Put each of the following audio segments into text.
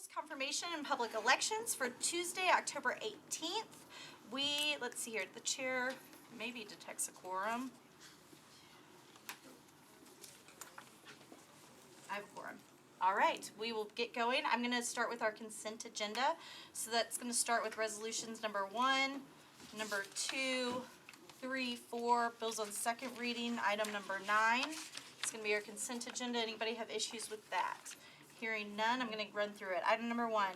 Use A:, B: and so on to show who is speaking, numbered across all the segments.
A: rules, confirmation, and public elections for Tuesday, October 18th. Let's see here, the chair maybe detects a quorum. I have a quorum. All right, we will get going. I'm going to start with our consent agenda. So that's going to start with resolutions number 1, number 2, 3, 4, bills on second reading, item number 9. It's going to be our consent agenda. Anybody have issues with that? Hearing none, I'm going to run through it. Item number 1,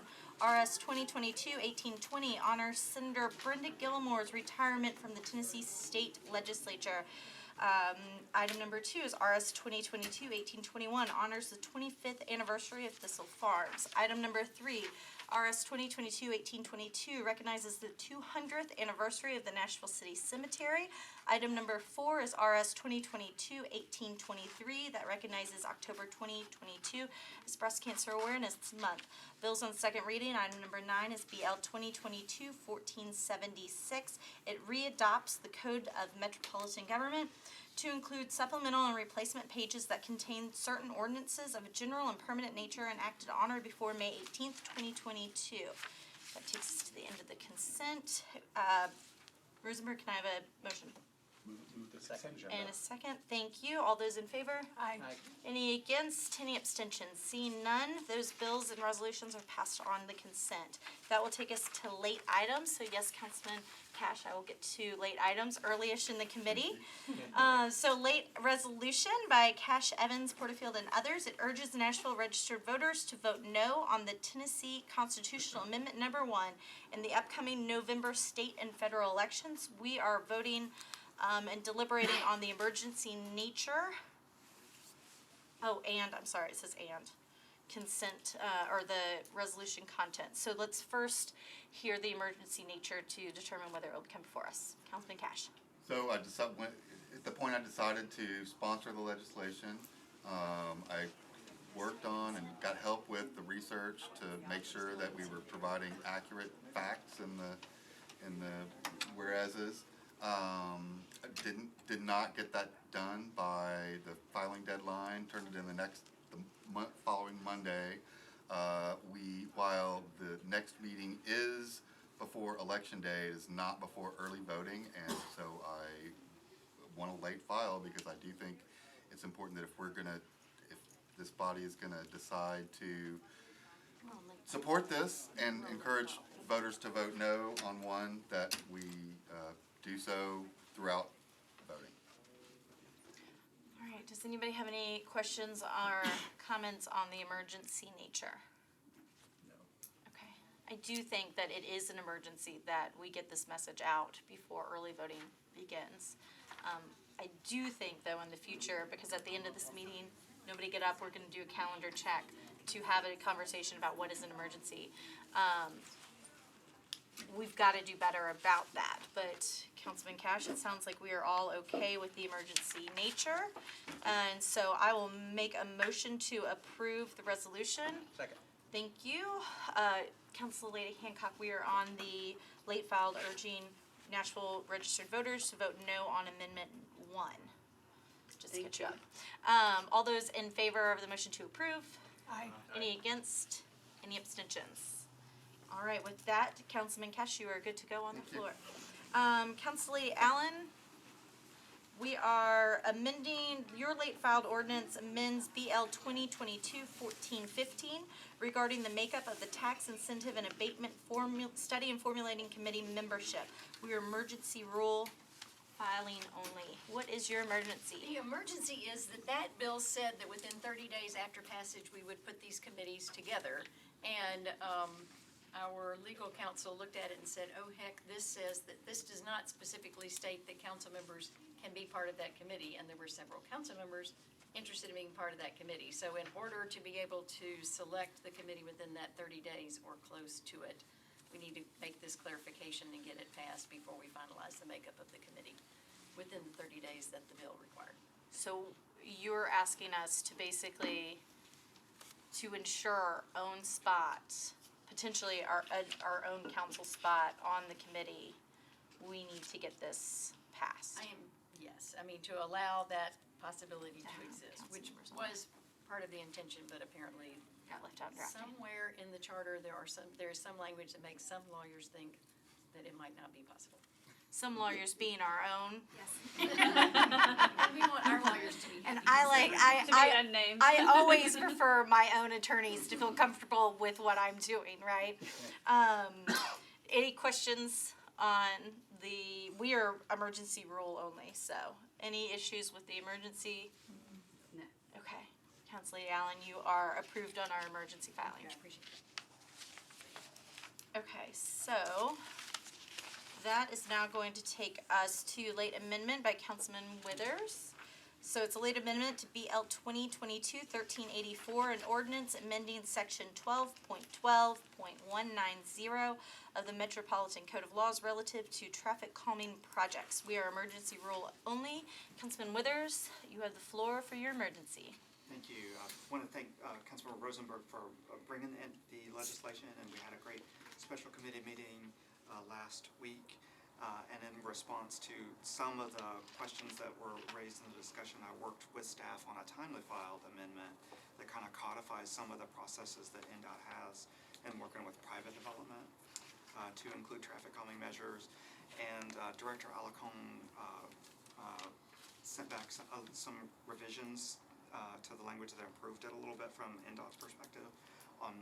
A: RS 2022-1820 honors Senator Brenda Gilmore's retirement from the Tennessee State Legislature. Item number 2 is RS 2022-1821 honors the 25th anniversary of Thistle Farms. Item number 3, RS 2022-1822 recognizes the 200th anniversary of the Nashville City Cemetery. Item number 4 is RS 2022-1823 that recognizes October 2022 as Breast Cancer Awareness Month. Bills on second reading. Item number 9 is BL 2022-1476. It readopts the Code of Metropolitan Government to include supplemental and replacement pages that contain certain ordinances of a general and permanent nature enacted on or before May 18th, 2022. That takes us to the end of the consent. Rosenberg, can I have a motion?
B: Move the consent agenda.
A: And a second. Thank you. All those in favor?
C: Aye.
A: Any against? Any abstentions? Seeing none, those bills and resolutions are passed on the consent. That will take us to late items. So yes, Councilman Cash, I will get to late items early-ish in the committee. So late resolution by Cash, Evans, Porterfield, and others. It urges Nashville registered voters to vote no on the Tennessee Constitutional Amendment number 1 in the upcoming November state and federal elections. We are voting and deliberating on the emergency nature. Oh, and, I'm sorry, it says and. Consent, or the resolution content. So let's first hear the emergency nature to determine whether it will come before us. Councilman Cash.
D: So at the point I decided to sponsor the legislation, I worked on and got help with the research to make sure that we were providing accurate facts in the whereases. Did not get that done by the filing deadline. Turned it in the following Monday. While the next meeting is before Election Day, it is not before early voting, and so I want a late file because I do think it's important that if this body is gonna decide to support this and encourage voters to vote no on one, that we do so throughout voting.
A: All right, does anybody have any questions or comments on the emergency nature?
B: No.
A: Okay. I do think that it is an emergency that we get this message out before early voting begins. I do think, though, in the future, because at the end of this meeting, nobody get up, we're going to do a calendar check to have a conversation about what is an emergency. We've got to do better about that. But Councilman Cash, it sounds like we are all okay with the emergency nature. And so I will make a motion to approve the resolution.
B: Second.
A: Thank you. Council Lady Hancock, we are on the late filed urging Nashville registered voters to vote no on Amendment 1. Just to catch you up. All those in favor of the motion to approve?
C: Aye.
A: Any against? Any abstentions? All right, with that, Councilman Cash, you are good to go on the floor. Council Lady Allen, we are amending, your late filed ordinance amends BL 2022-1415 regarding the makeup of the tax incentive and abatement study and formulating committee membership. We are emergency rule filing only. What is your emergency?
C: The emergency is that bill said that within 30 days after passage, we would put these committees together. And our legal counsel looked at it and said, oh heck, this says that this does not specifically state that council members can be part of that committee. And there were several council members interested in being part of that committee. So in order to be able to select the committee within that 30 days or close to it, we need to make this clarification and get it passed before we finalize the makeup of the committee within the 30 days that the bill required.
A: So you're asking us to basically, to ensure our own spot, potentially our own council spot on the committee, we need to get this passed.
C: Yes, I mean, to allow that possibility to exist, which was part of the intention, but apparently
A: got left out in drafting.
C: Somewhere in the charter, there is some language that makes some lawyers think that it might not be possible.
A: Some lawyers being our own.
C: And we want our lawyers to be happy.
A: And I
E: To be unnamed.
A: I always prefer my own attorneys to feel comfortable with what I'm doing, right? Any questions on we are emergency rule only, so any issues with the emergency?
E: No.
A: Okay. Councilor Allen, you are approved on our emergency filing.
C: Okay, I appreciate it.
A: Okay, so that is now going to take us to late amendment by Councilman Withers. So it's a late amendment to BL 2022-1384, an ordinance amending section 12.12.190 of the Metropolitan Code of Laws relative to traffic calming projects. We are emergency rule only. Councilman Withers, you have the floor for your emergency.
F: Thank you. I want to thank Councilmember Rosenberg for bringing in the legislation, and we had a great special committee meeting last week. And in response to some of the questions that were raised in the discussion, I worked with staff on a timely filed amendment that kind of codifies some of the processes that NDOT has in working with private development to include traffic calming measures. And Director Alacone sent back some revisions to the language that improved it a little bit from NDOT's perspective on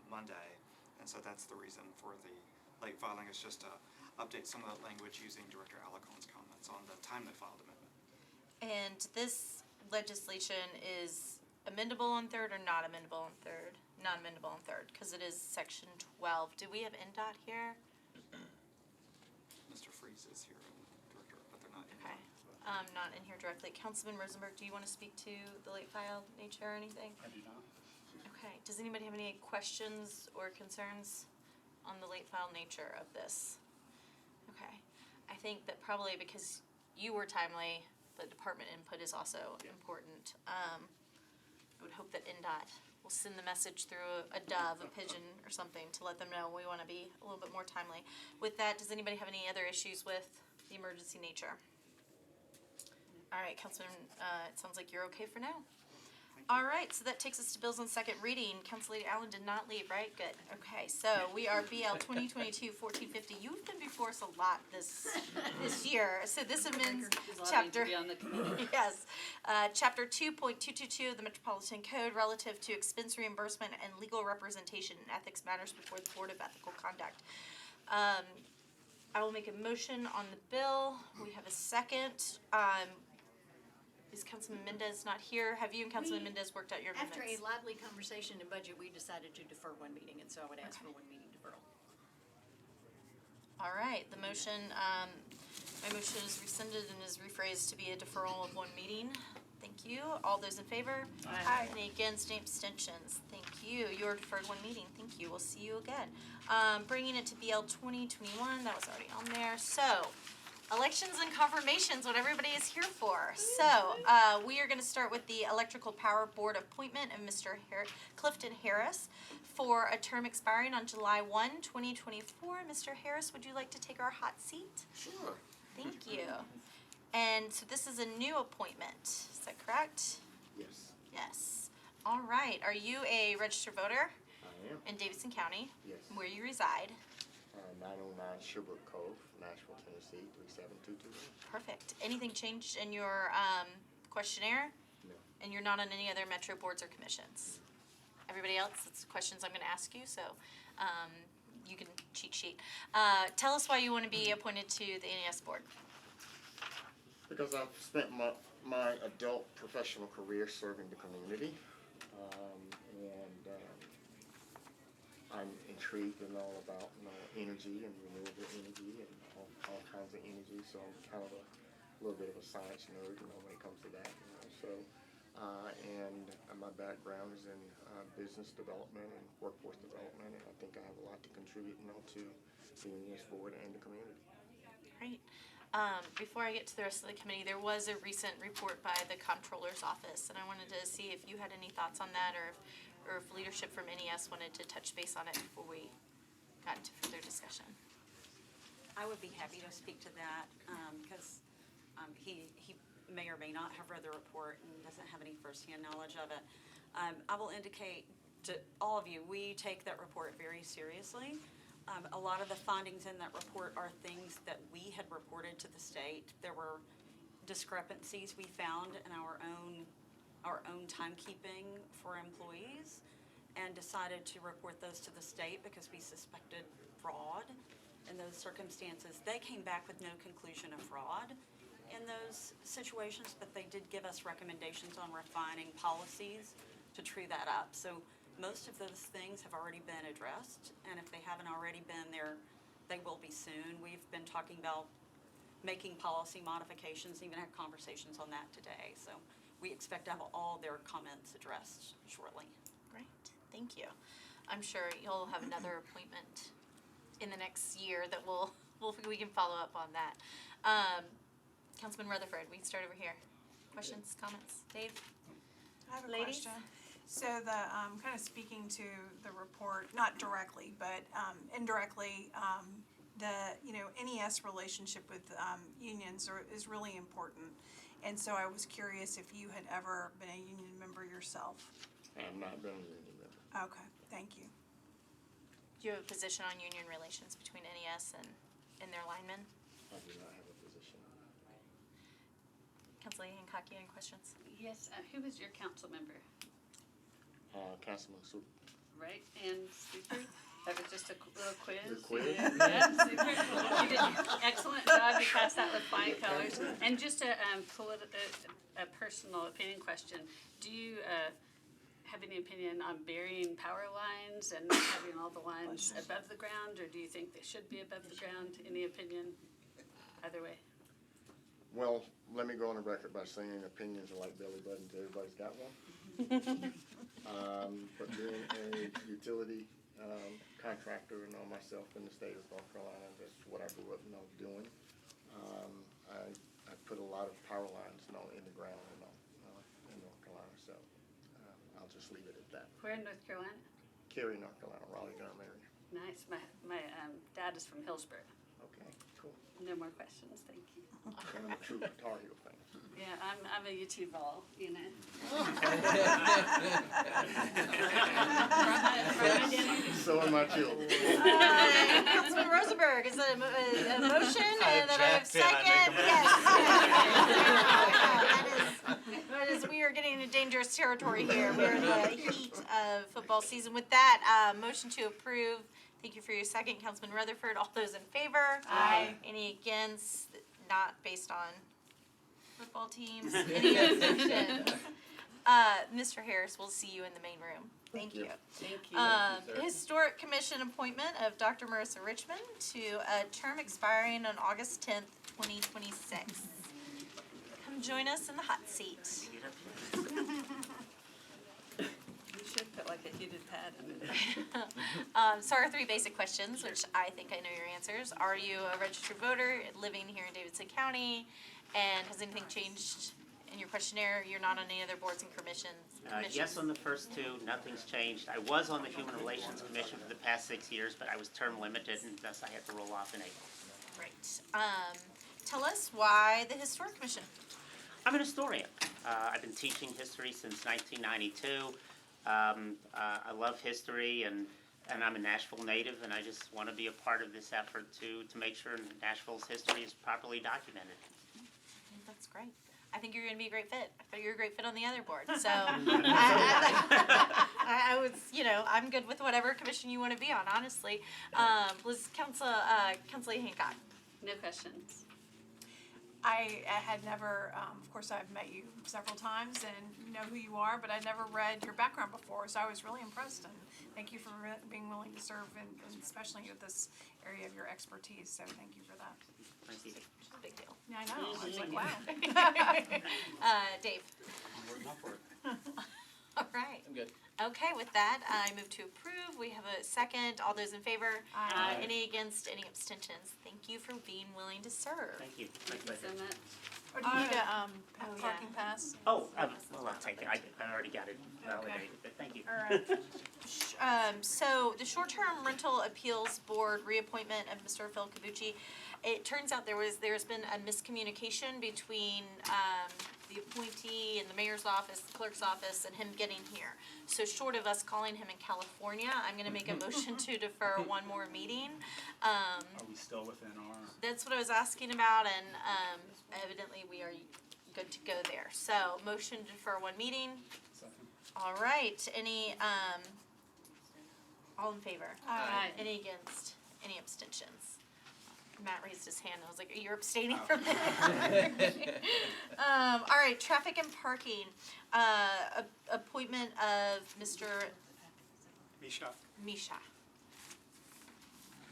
F: Monday. And so that's the reason for the late filing, is just to update some of that language using Director Alacone's comments on the timely filed amendment.
A: And this legislation is amendable on third or not amendable on third? Not amendable on third, because it is section 12. Do we have NDOT here?
F: Mr. Freeze is here, and Director, but they're not in.
A: Okay. Not in here directly. Councilman Rosenberg, do you want to speak to the late filed nature or anything?
B: I do not.
A: Okay. Does anybody have any questions or concerns on the late filed nature of this? Okay. I think that probably because you were timely, the department input is also important. I would hope that NDOT will send the message through a dove, a pigeon, or something to let them know we want to be a little bit more timely. With that, does anybody have any other issues with the emergency nature? All right, Councilman, it sounds like you're okay for now. All right, so that takes us to bills on second reading. Councilor Allen did not leave, right? Good. Okay, so we are BL 2022-1450. You've been before us a lot this year. So this amends
E: Lobbying
A: chapter.
E: to be on the committee.
A: Yes, chapter 2.222 of the Metropolitan Code relative to expense reimbursement and legal representation in ethics matters before the Board of Ethical Conduct. I will make a motion on the bill. We have a second. Is Councilman Mendez not here? Have you and Councilman Mendez worked out your
C: After
A: amendments?
C: a lively conversation in budget, we decided to defer one meeting, and so I would ask for one meeting deferral.
A: All right, the motion, my motion is rescinded and is rephrased to be a deferral of one meeting. Thank you. All those in favor?
E: Aye.
A: Any against, any abstentions? Thank you. You are deferred one meeting. Thank you. We'll see you again. Bringing it to BL 2021, that was already on there. So, elections and confirmations, what everybody is here for. So, we are going to start with the Electrical Power Board appointment of Mr. Clifton Harris for a term expiring on July 1, 2024. Mr. Harris, would you like to take our hot seat?
G: Sure.
A: Thank you. And so this is a new appointment, is that correct?
G: Yes,
A: Yes. All right. Are you a registered voter
G: I am.
A: in Davidson County,
G: Yes.
A: where you reside?
G: 909 Sherbrooke Cove, Nashville, Tennessee, 37221.
A: Perfect. Anything changed in your questionnaire?
G: No.
A: And you're not on any other metro boards or commissions? Everybody else, it's questions I'm going to ask you, so you can cheat sheet. Tell us why you want to be appointed to the NES board.
G: Because I've spent my adult professional career serving the community, and I'm intrigued and all about energy and renewable energy and all kinds of energy. So I'm kind of a little bit of a science nerd, when it comes to that. So and my background is in business development and workforce development, and I think I have a lot to contribute, to the NES board and the community.
A: Great. Before I get to the rest of the committee, there was a recent report by the Comptroller's Office, and I wanted to see if you had any thoughts on that, or if leadership from NES wanted to touch base on it before we got into further discussion.
H: I would be happy to speak to that, because he may or may not have read the report and doesn't have any firsthand knowledge of it. I will indicate to all of you, we take that report very seriously. A lot of the findings in that report are things that we had reported to the state. There were discrepancies we found in our own timekeeping for employees, and decided to report those to the state because we suspected fraud in those circumstances. They came back with no conclusion of fraud in those situations, but they did give us recommendations on refining policies to true that up. So most of those things have already been addressed, and if they haven't already been there, they will be soon. We've been talking about making policy modifications, even had conversations on that today. So we expect to have all their comments addressed shortly.
A: Great, thank you. I'm sure you'll have another appointment in the next year that we can follow up on that. Councilman Rutherford, we can start over here. Questions, comments? Dave?
I: I have a
A: Ladies?
I: question. So kind of speaking to the report, not directly, but indirectly, NES relationship with unions is really important. And so I was curious if you had ever been a union member yourself.
G: I have not been a union member.
I: Okay, thank you.
A: Do you have a position on union relations between NES and their linemen?
G: I do not have a position.
A: Councilor Hancock, you have any questions?
E: Yes, who was your council member,
G: Councilman Swoop.
E: right? And Super? That was just a little quiz?
G: The quiz?
E: Yeah, Super. You did an excellent job. You passed that with flying colors. And just a personal opinion question. Do you have any opinion on burying power lines and not having all the lines above the ground? Or do you think they should be above the ground? Any opinion? Either way.
G: Well, let me go on the record by saying opinions are like belly buttons. Everybody's got one. But being a utility contractor and myself in the state of North Carolina, that's what I grew up doing. I put a lot of power lines in the ground in North Carolina, so I'll just leave it at that.
E: Where in North Carolina?
G: Cary, North Carolina, Raleigh-Durham area.
E: Nice. My dad is from Hillsborough.
G: Okay, cool.
E: No more questions. Thank you.
G: And I'm a true Tar Heel fan.
E: Yeah, I'm a UT Vol, you know.
G: So are my children.
A: Councilman Rosenberg, is that a motion and then I have
B: Jacked in, I
A: second?
B: make a
A: Yes. That is, we are getting into dangerous territory here. We're in the heat of football season. With that, motion to approve. Thank you for your second, Councilman Rutherford. All those in favor?
I: Aye.
A: Any against? Not based on football teams. Any abstentions? Mr. Harris, we'll see you in the main room. Thank you.
E: Thank you.
A: Historic Commission appointment of Dr. Marissa Richmond to a term expiring on August 10th, 2026. Come join us in the hot seat.
E: You should put like a heated pad under there.
A: So our three basic questions, which I think I know your answers. Are you a registered voter living here in Davidson County? And has anything changed in your questionnaire? You're not on any other boards and commissions?
J: Yes, on the first two, nothing's changed. I was on the Human Relations Commission for the past 6 years, but I was term limited, and thus I had to roll off in April.
A: Great. Tell us why the Historic Commission?
J: I'm an historian. I've been teaching history since 1992. I love history, and I'm a Nashville native, and I just want to be a part of this effort to make sure Nashville's history is properly documented.
A: I think that's great. I think you're going to be a great fit. I thought you were a great fit on the other board. So I was, I'm good with whatever commission you want to be on, honestly. Councilor Hancock.
E: No questions.
I: I had never, of course, I've met you several times and know who you are, but I never read your background before, so I was really impressed. And thank you for being willing to serve, and especially with this area of your expertise. So thank you for that.
J: Thank you.
A: Which is a big deal.
I: Yeah, I know. I was like, wow.
A: Dave.
B: I'm working up for it.
A: All right.
B: I'm good.
A: Okay, with that, I move to approve. We have a second. All those in favor?
I: Aye.
A: Any against? Any abstentions? Thank you for being willing to serve.
J: Thank you. My
E: Thank you
J: pleasure.
E: so much.
I: Or do you need a
A: yeah.
I: parking pass?
J: Oh, well, I'll take it. I already got it validated, but thank you.
I: All right.
A: So the short-term rental appeals board reappointment of Mr. Phil Kabuchi, it turns out there's been a miscommunication between, the appointee and the mayor's office, the clerk's office, and him getting here. So short of us calling him in California, I'm gonna make a motion to defer one more meeting.
B: Are we still within our?
A: That's what I was asking about, and, evidently we are good to go there. So, motion to defer one meeting.
B: Second.
A: All right, any, all in favor?
E: Aye.
A: Any against? Any abstentions? Matt raised his hand, I was like, you're abstaining from it? All right, traffic and parking, appointment of Mr.
F: Misha.
A: Misha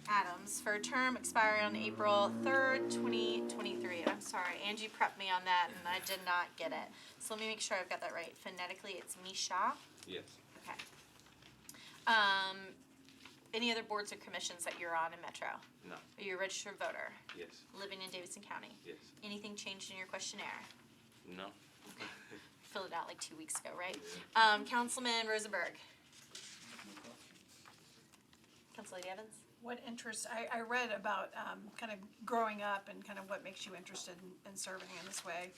A: Adams for a term expiring on April 3rd, 2023. I'm sorry, Angie prepped me on that and I did not get it. So let me make sure I've got that right. Phonetically, it's Misha.
K: Yes.
A: Okay. Any other boards or commissions that you're on in Metro?
K: No.
A: Are you a registered voter?
K: Yes.
A: Living in Davidson County?
K: Yes.
A: Anything changed in your questionnaire?
K: No.
A: Filled it out like 2 weeks ago, right? Councilman Rosenberg? Council Lady Evans?
I: What interests, I read about kind of growing up and kind of what makes you interested in serving in this way,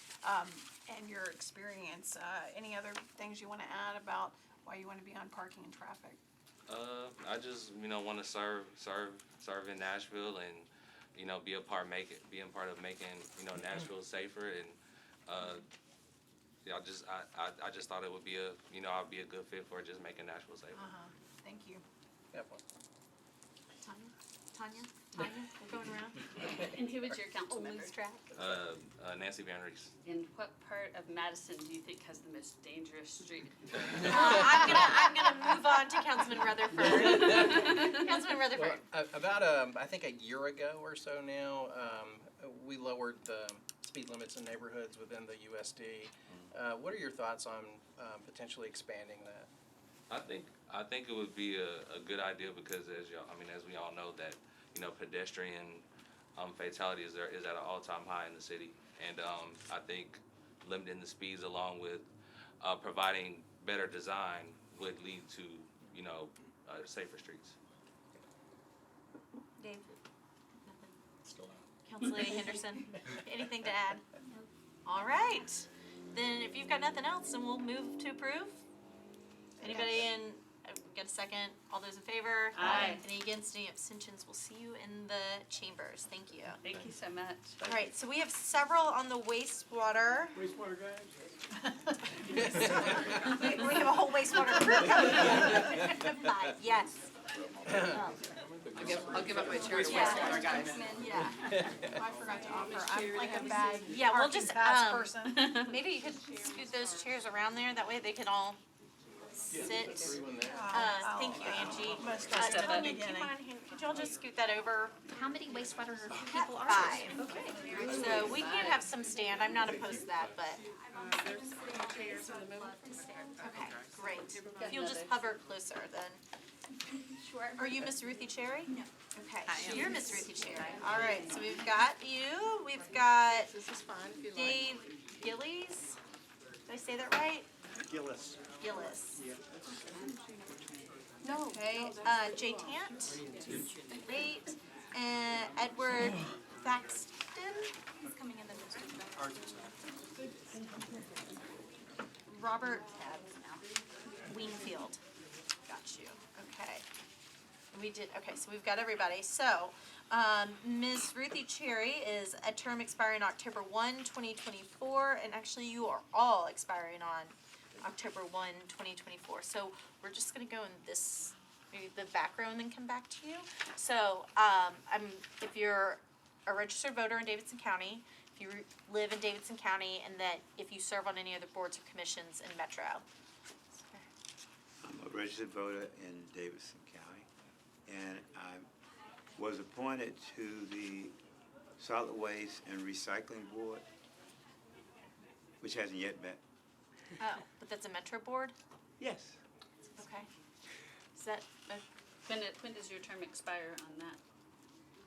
I: and your experience. Any other things you want to add about why you want to be on parking and traffic?
K: I just want to serve in Nashville and be a part of making Nashville safer and I just thought it would be I'd be a good fit for just making Nashville safer.
I: Thank you.
A: Tanya, we're going around.
E: And who was your council member?
A: Lose track.
K: Nancy Van Rees.
E: And what part of Madison do you think has the most dangerous street?
A: I'm gonna move on to Councilman Rutherford. Councilman Rutherford.
L: About I think a year ago or so now, we lowered the speed limits in neighborhoods within the USD. What are your thoughts on potentially expanding that?
K: I think it would be a good idea because as we all know that pedestrian fatality is at an all-time high in the city, and I think limiting the speeds along with providing better design would lead to safer streets.
A: Dave? Nothing.
B: Still out.
A: Council Lady Henderson, anything to add? All right, then if you've got nothing else, then we'll move to approve. Anybody in, get a second, all those in favor?
E: Aye.
A: Any against, any abstentions? We'll see you in the chambers, thank you.
E: Thank you so much.
A: All right, so we have several on the wastewater.
B: Wastewater guys?
A: We have a whole wastewater crew coming. Yes.
M: I'll give up my chair to
A: Yeah.
M: wastewater guys.
A: Yeah.
I: I forgot to offer, I'm like a bad
A: Yeah, we'll
I: parking
A: just,
I: pass person.
A: maybe you could scoot those chairs around there, that way they can all sit. Thank you, Angie.
I: Must have been
A: Tanya,
I: the
A: do you
I: beginning.
A: mind, could y'all just scoot that over?
C: How many wastewater people are
A: Five.
C: Okay.
A: So we can have some stand, I'm not opposed to that, but, okay, great. If you'll just hover closer, then.
C: Sure.
A: Are you Miss Ruthie Cherry? No. Okay,
M: I am.
A: you're Miss Ruthie Cherry. All right, so we've got you, we've got
M: This is fine if you like.
A: Dave Gillies. Did I say that right?
F: Gillis.
A: Gillis.
M: No.
A: Okay, Jay Tant. Great. And Edward Thaxton. He's coming in the district. Robert Wingfield. Got you. Okay. We did, okay, so we've got everybody. So, Ms. Ruthie Cherry is a term expiring October 1, 2024, and actually you are all expiring on October 1, 2024. So we're just gonna go in this, maybe the back row and then come back to you. So, if you're a registered voter in Davidson County, if you live in Davidson County, and that if you serve on any other boards or commissions in Metro.
N: I'm a registered voter in Davidson County, and I was appointed to the Solid Waste and Recycling Board, which hasn't yet met.
A: Oh, but that's a Metro board?
N: Yes.
A: Okay. Is that,
E: When does your term expire on that?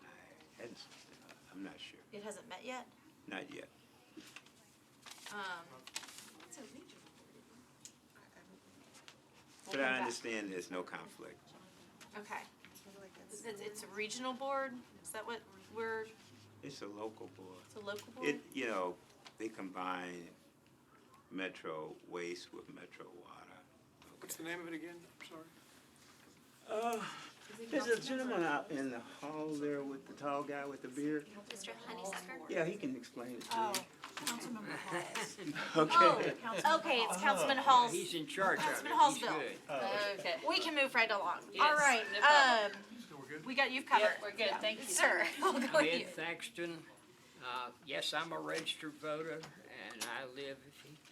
N: I hadn't, I'm not sure.
A: it hasn't met yet?
N: Not yet.
C: we'll
N: But
C: come
N: I
C: back.
N: understand there's no conflict.
A: Okay. It's a regional board? Is that what we're,
N: It's a local board.
A: it's a local board?
N: It, you know, they combine Metro Waste with Metro Water.
B: What's the name of it again? I'm sorry.
N: There's a gentleman out in the hall there with the tall guy with the beard.
A: Mr. Honeysucker?
N: Yeah, he can explain it to
I: Oh,
N: you.
I: Councilmember Halls.
N: Okay.
A: Oh, okay, it's Councilman Hall's.
M: He's in charge of it.
A: Councilman Hall's
M: He's
A: bill.
M: good.
E: Okay.
A: We can move right along.
E: Yes,
A: All right,
E: no problem.
A: we got you covered.
E: Yep, we're good, thank you.
A: Sir, we'll go with you.
M: Ed Thaxton. Yes, I'm a registered voter, and I live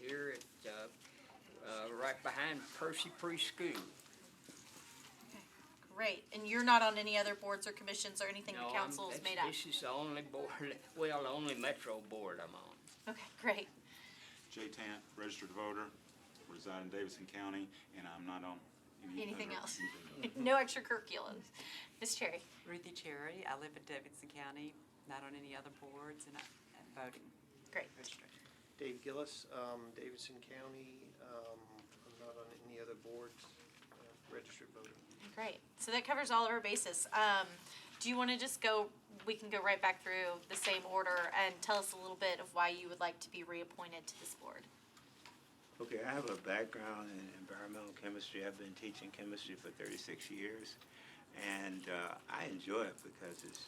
M: here at, right behind Percy Preschool.
A: Great, and you're not on any other boards or commissions or anything
M: No,
A: the council's made up?
M: This is the only board, well, the only Metro board I'm on.
A: Okay, great.
B: Jay Tant, registered voter, reside in Davidson County, and I'm not on
A: Anything
B: other-
A: else? No extracurriculars. Ms. Cherry?
O: Ruthie Cherry. I live in Davidson County, not on any other boards, and I'm voting.
A: Great.
O: Registration.
P: Dave Gillis, Davidson County, I'm not on any other boards, registered voter.
A: Great, so that covers all of our bases. Do you wanna just go, we can go right back through the same order and tell us a little bit of why you would like to be reappointed to this board?
N: Okay, I have a background in environmental chemistry. I've been teaching chemistry for 36 years, and I enjoy it because it's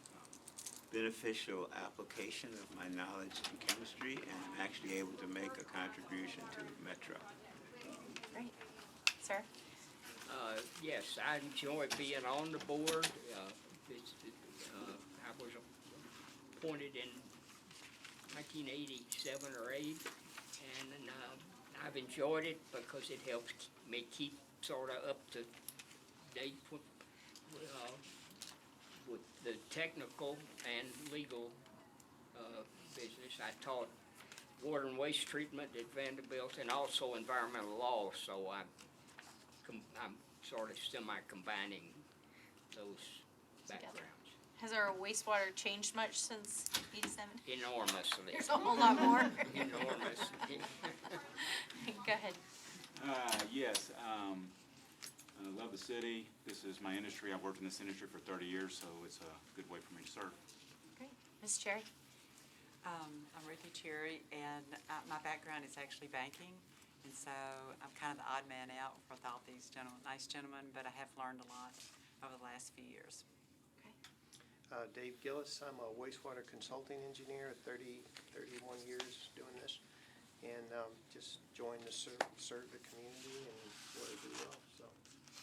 N: beneficial application of my knowledge in chemistry, and I'm actually able to make a contribution to Metro.
A: Great. Sir?
M: Yes, I enjoy being on the board. I was appointed in 1987 or 8, and I've enjoyed it because it helps me keep sort of up to date with the technical and legal business. I taught water and waste treatment at Vanderbilt and also environmental law, so I'm sort of semi-combining those backgrounds
A: Has our wastewater changed much since '87?
M: enormously.
A: There's a whole lot more.
M: Enormous.
A: Go ahead.
B: Yes, I love the city. This is my industry. I've worked in this industry for 30 years, so it's a good way for me to serve.
A: Great. Ms. Cherry?
O: I'm Ruthie Cherry, and my background is actually banking, and so I'm kind of the odd man out with all these nice gentlemen, but I have learned a lot over the last few years.
P: Dave Gillis, I'm a wastewater consulting engineer, 31 years doing this, and just joined to serve the community and what I do well, so.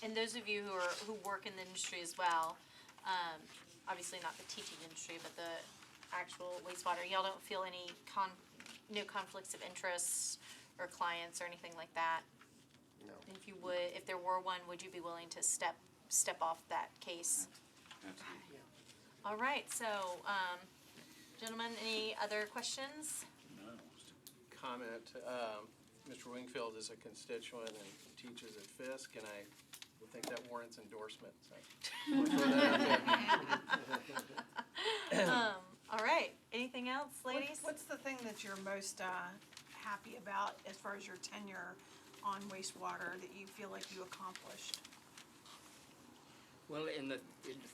A: And those of you who work in the industry as well, obviously not the teaching industry, but the actual wastewater, y'all don't feel any no conflicts of interest or clients or anything like that?
P: No.
A: If you would, if there were one, would you be willing to step off that case?
B: Absolutely.
A: All right, so, gentlemen, any other questions?
B: No.
L: Comment, Mr. Wingfield is a constituent and teaches at Fisk, and I would think that warrants endorsement, so.
A: All right, anything else, ladies?
I: What's the thing that you're most happy about as far as your tenure on wastewater that you feel like you accomplished?
M: Well, in the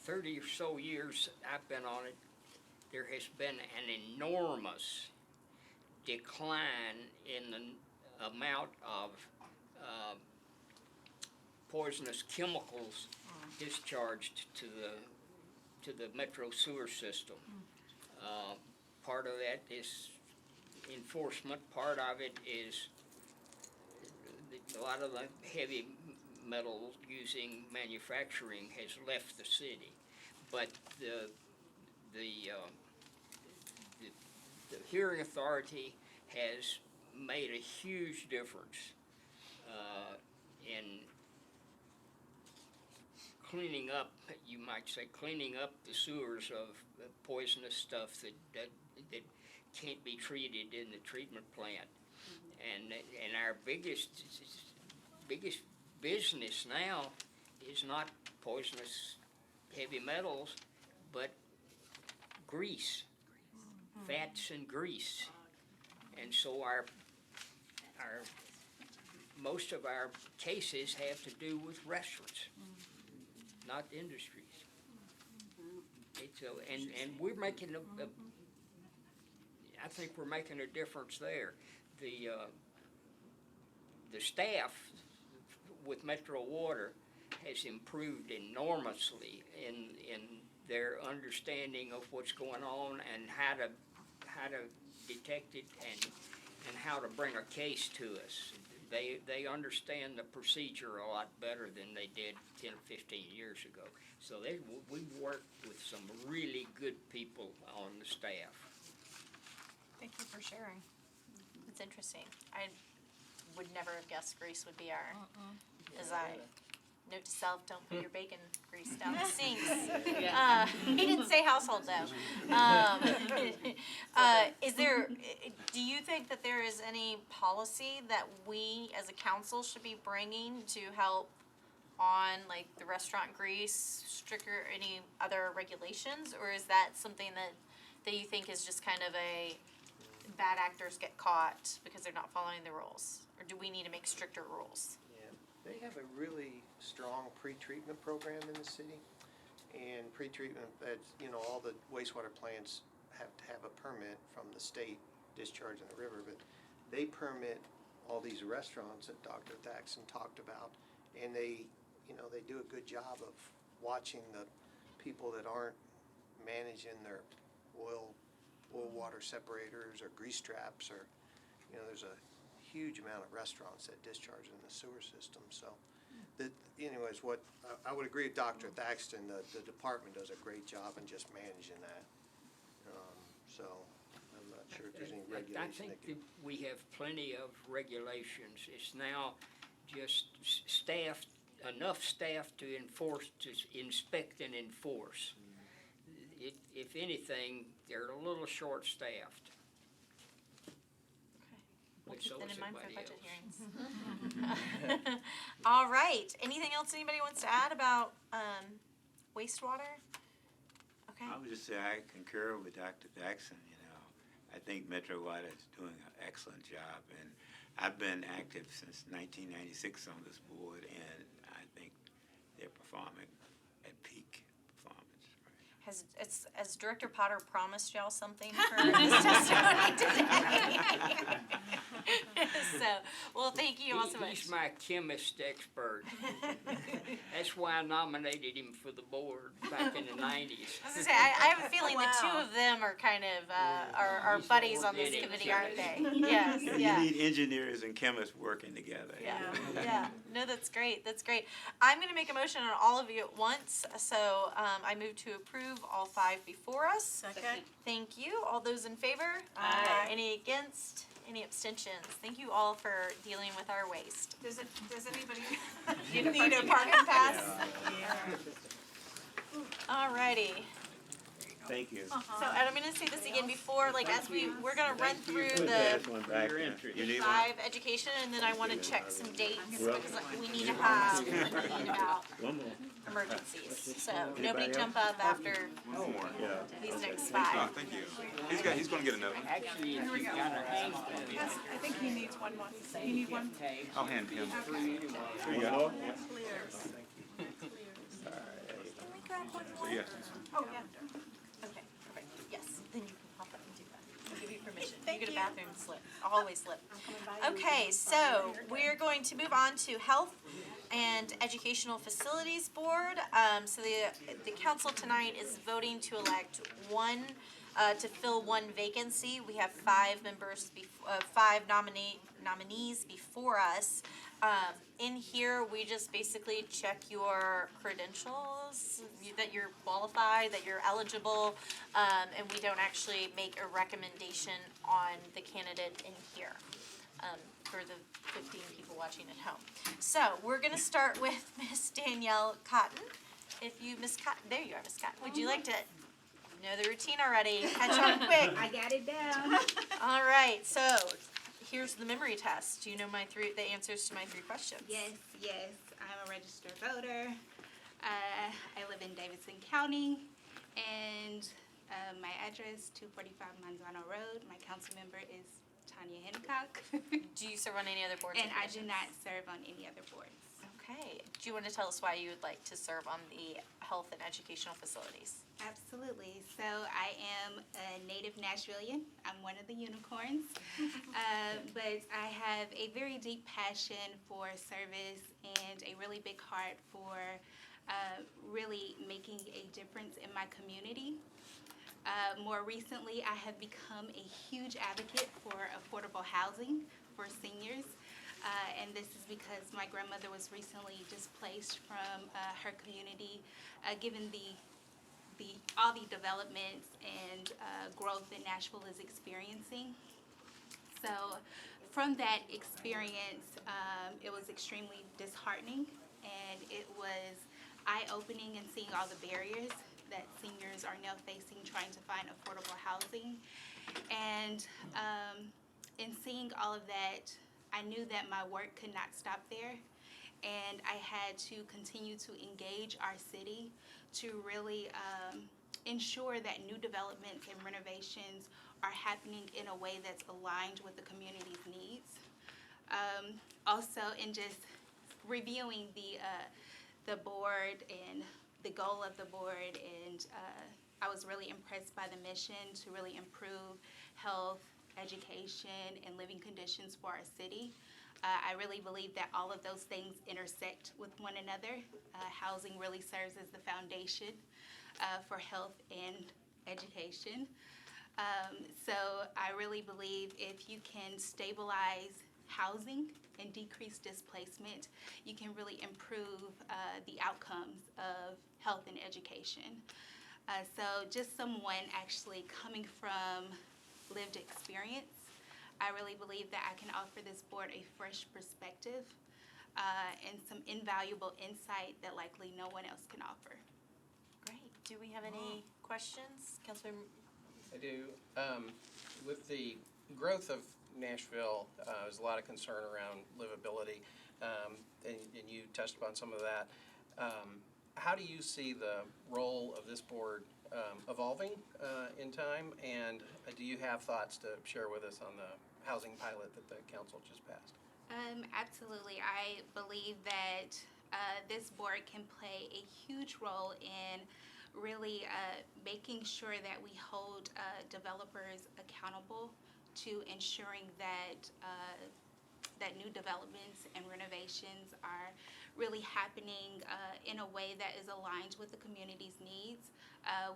M: 30 or so years I've been on it, there has been an enormous decline in the amount of poisonous chemicals discharged to the metro sewer system. Part of that is enforcement. Part of it is a lot of the heavy metal using manufacturing has left the city, but the hearing authority has made a huge difference in cleaning up, you might say, cleaning up the sewers of poisonous stuff that can't be treated in the treatment plant. And our biggest business now is not poisonous heavy metals, but grease, fats and grease. And so our most of our cases have to do with restaurants, not industries. So, and we're making I think we're making a difference there. The staff with Metro Water has improved enormously in their understanding of what's going on and how to detect it and how to bring a case to us. They understand the procedure a lot better than they did 10 or 15 years ago. So we've worked with some really good people on the staff.
I: Thank you for sharing.
A: It's interesting. I would never have guessed grease would be our, as I, note to self, don't put your bacon grease down the sinks. He didn't say household though. Do you think that there is any policy that we as a council should be bringing to help on like the restaurant grease, stricter, any other regulations? Or is that something that you think is just kind of a bad actors get caught because they're not following the rules? Or do we need to make stricter rules?
P: Yeah, they have a really strong pre-treatment program in the city. And pre-treatment, all the wastewater plants have to have a permit from the state discharging the river, but they permit all these restaurants that Dr. Thaxton talked about, and they do a good job of watching the people that aren't managing their oil water separators or grease traps, or there's a huge amount of restaurants that discharge in the sewer system. So anyways, what I would agree with Dr. Thaxton, the department does a great job in just managing that. So I'm not sure if there's any regulation.
M: I think that we have plenty of regulations. It's now just enough staff to inspect and enforce. If anything, they're a little short-staffed.
A: We'll
M: But
A: keep
M: so
A: that
M: is
A: in mind for
M: everybody
A: budget hearings. All right, anything else anybody wants to add about wastewater? Okay.
N: I would just say I concur with Dr. Jackson. I think Metro Water is doing an excellent job, and I've been active since 1996 on this board, and I think they're performing at peak performance.
A: Has Director Potter promised y'all something for his testimony today? So, well, thank you all so much.
M: He's my chemist expert. That's why I nominated him for the board back in the 90s.
A: I was gonna say, I have a feeling the two of them are kind of are buddies on this committee, aren't they? Yes, yeah.
N: You need engineers and chemists working together.
A: Yeah. No, that's great. That's great. I'm going to make a motion on all of you at once. So I move to approve all 5 before us.
I: Second.
A: Thank you. All those in favor?
I: Aye.
A: Any against? Any abstentions? Thank you all for dealing with our waste.
I: Does anybody
A: Need a parking pass? Alrighty.
N: Thank you.
A: So, and I'm gonna say this again before, like, as we're gonna run through
N: Put
A: the
N: that one back there. You need one?
A: 5 education, and then I wanna check some dates, because we need to have, thinking about
N: One more.
A: emergencies. So, nobody jump up after
B: One more.
A: these next
B: Oh,
A: 5.
B: thank you. He's gonna get another one.
M: Actually, if you've got a hand
I: I think he needs one more. You need one?
B: I'll hand him.
N: There you go.
B: So, yeah.
I: Oh, yeah.
A: Okay, perfect. Yes, then you can pop up and do that. I'll give you permission. You get a bathroom slip, a hallway slip. Okay, so we're going to move on to Health and Educational Facilities Board. So the council tonight is voting to elect to fill 1 vacancy. We have 5 members, 5 nominees before us. In here, we just basically check your credentials, that you're qualified, that you're eligible, and we don't actually make a recommendation on the candidate in here for the 15 people watching at home. So we're gonna start with Miss Danielle Cotton. Miss Cotton, there you are, Miss Cotton. Would you like to know the routine already? Catch on quick.
Q: I got it down.
A: All right, so here's the memory test. Do you know the answers to my 3 questions?
Q: Yes. I'm a registered voter. I live in Davidson County, and my address 245 Manzano Road. My council member is Tanya Hancock.
A: Do you serve on any other boards?
Q: And
A: or
Q: I do
A: commissions?
Q: not serve on any other boards.
A: Okay. Do you want to tell us why you would like to serve on the health and educational facilities?
Q: Absolutely. So I am a native Nashvilleian. I'm one of the unicorns. But I have a very deep passion for service and a really big heart for really making a difference in my community. More recently, I have become a huge advocate for affordable housing for seniors. And this is because my grandmother was recently displaced from her community, given all the developments and growth that Nashville is experiencing. So from that experience, it was extremely disheartening, and it was eye-opening in seeing all the barriers that seniors are now facing trying to find affordable housing. And in seeing all of that, I knew that my work could not stop there, and I had to continue to engage our city to really ensure that new developments and renovations are happening in a way that's aligned with the community's needs. Also, in just reviewing the board and the goal of the board, and I was really impressed by the mission to really improve health, education, and living conditions for our city. I really believe that all of those things intersect with one another. Housing really serves as the foundation for health and education. So I really believe if you can stabilize housing and decrease displacement, you can really improve the outcomes of health and education. So just someone actually coming from lived experience, I really believe that I can offer this board a fresh perspective and some invaluable insight that likely no one else can offer.
A: Great. Do we have any questions? Councilman?
L: I do. With the growth of Nashville, there's a lot of concern around livability, and you touched upon some of that. How do you see the role of this board evolving in time, and do you have thoughts to share with us on the housing pilot that the council just passed?
Q: Absolutely. I believe that this board can play a huge role in really making sure that we hold developers accountable to ensuring that that new developments and renovations are really happening in a way that is aligned with the community's needs.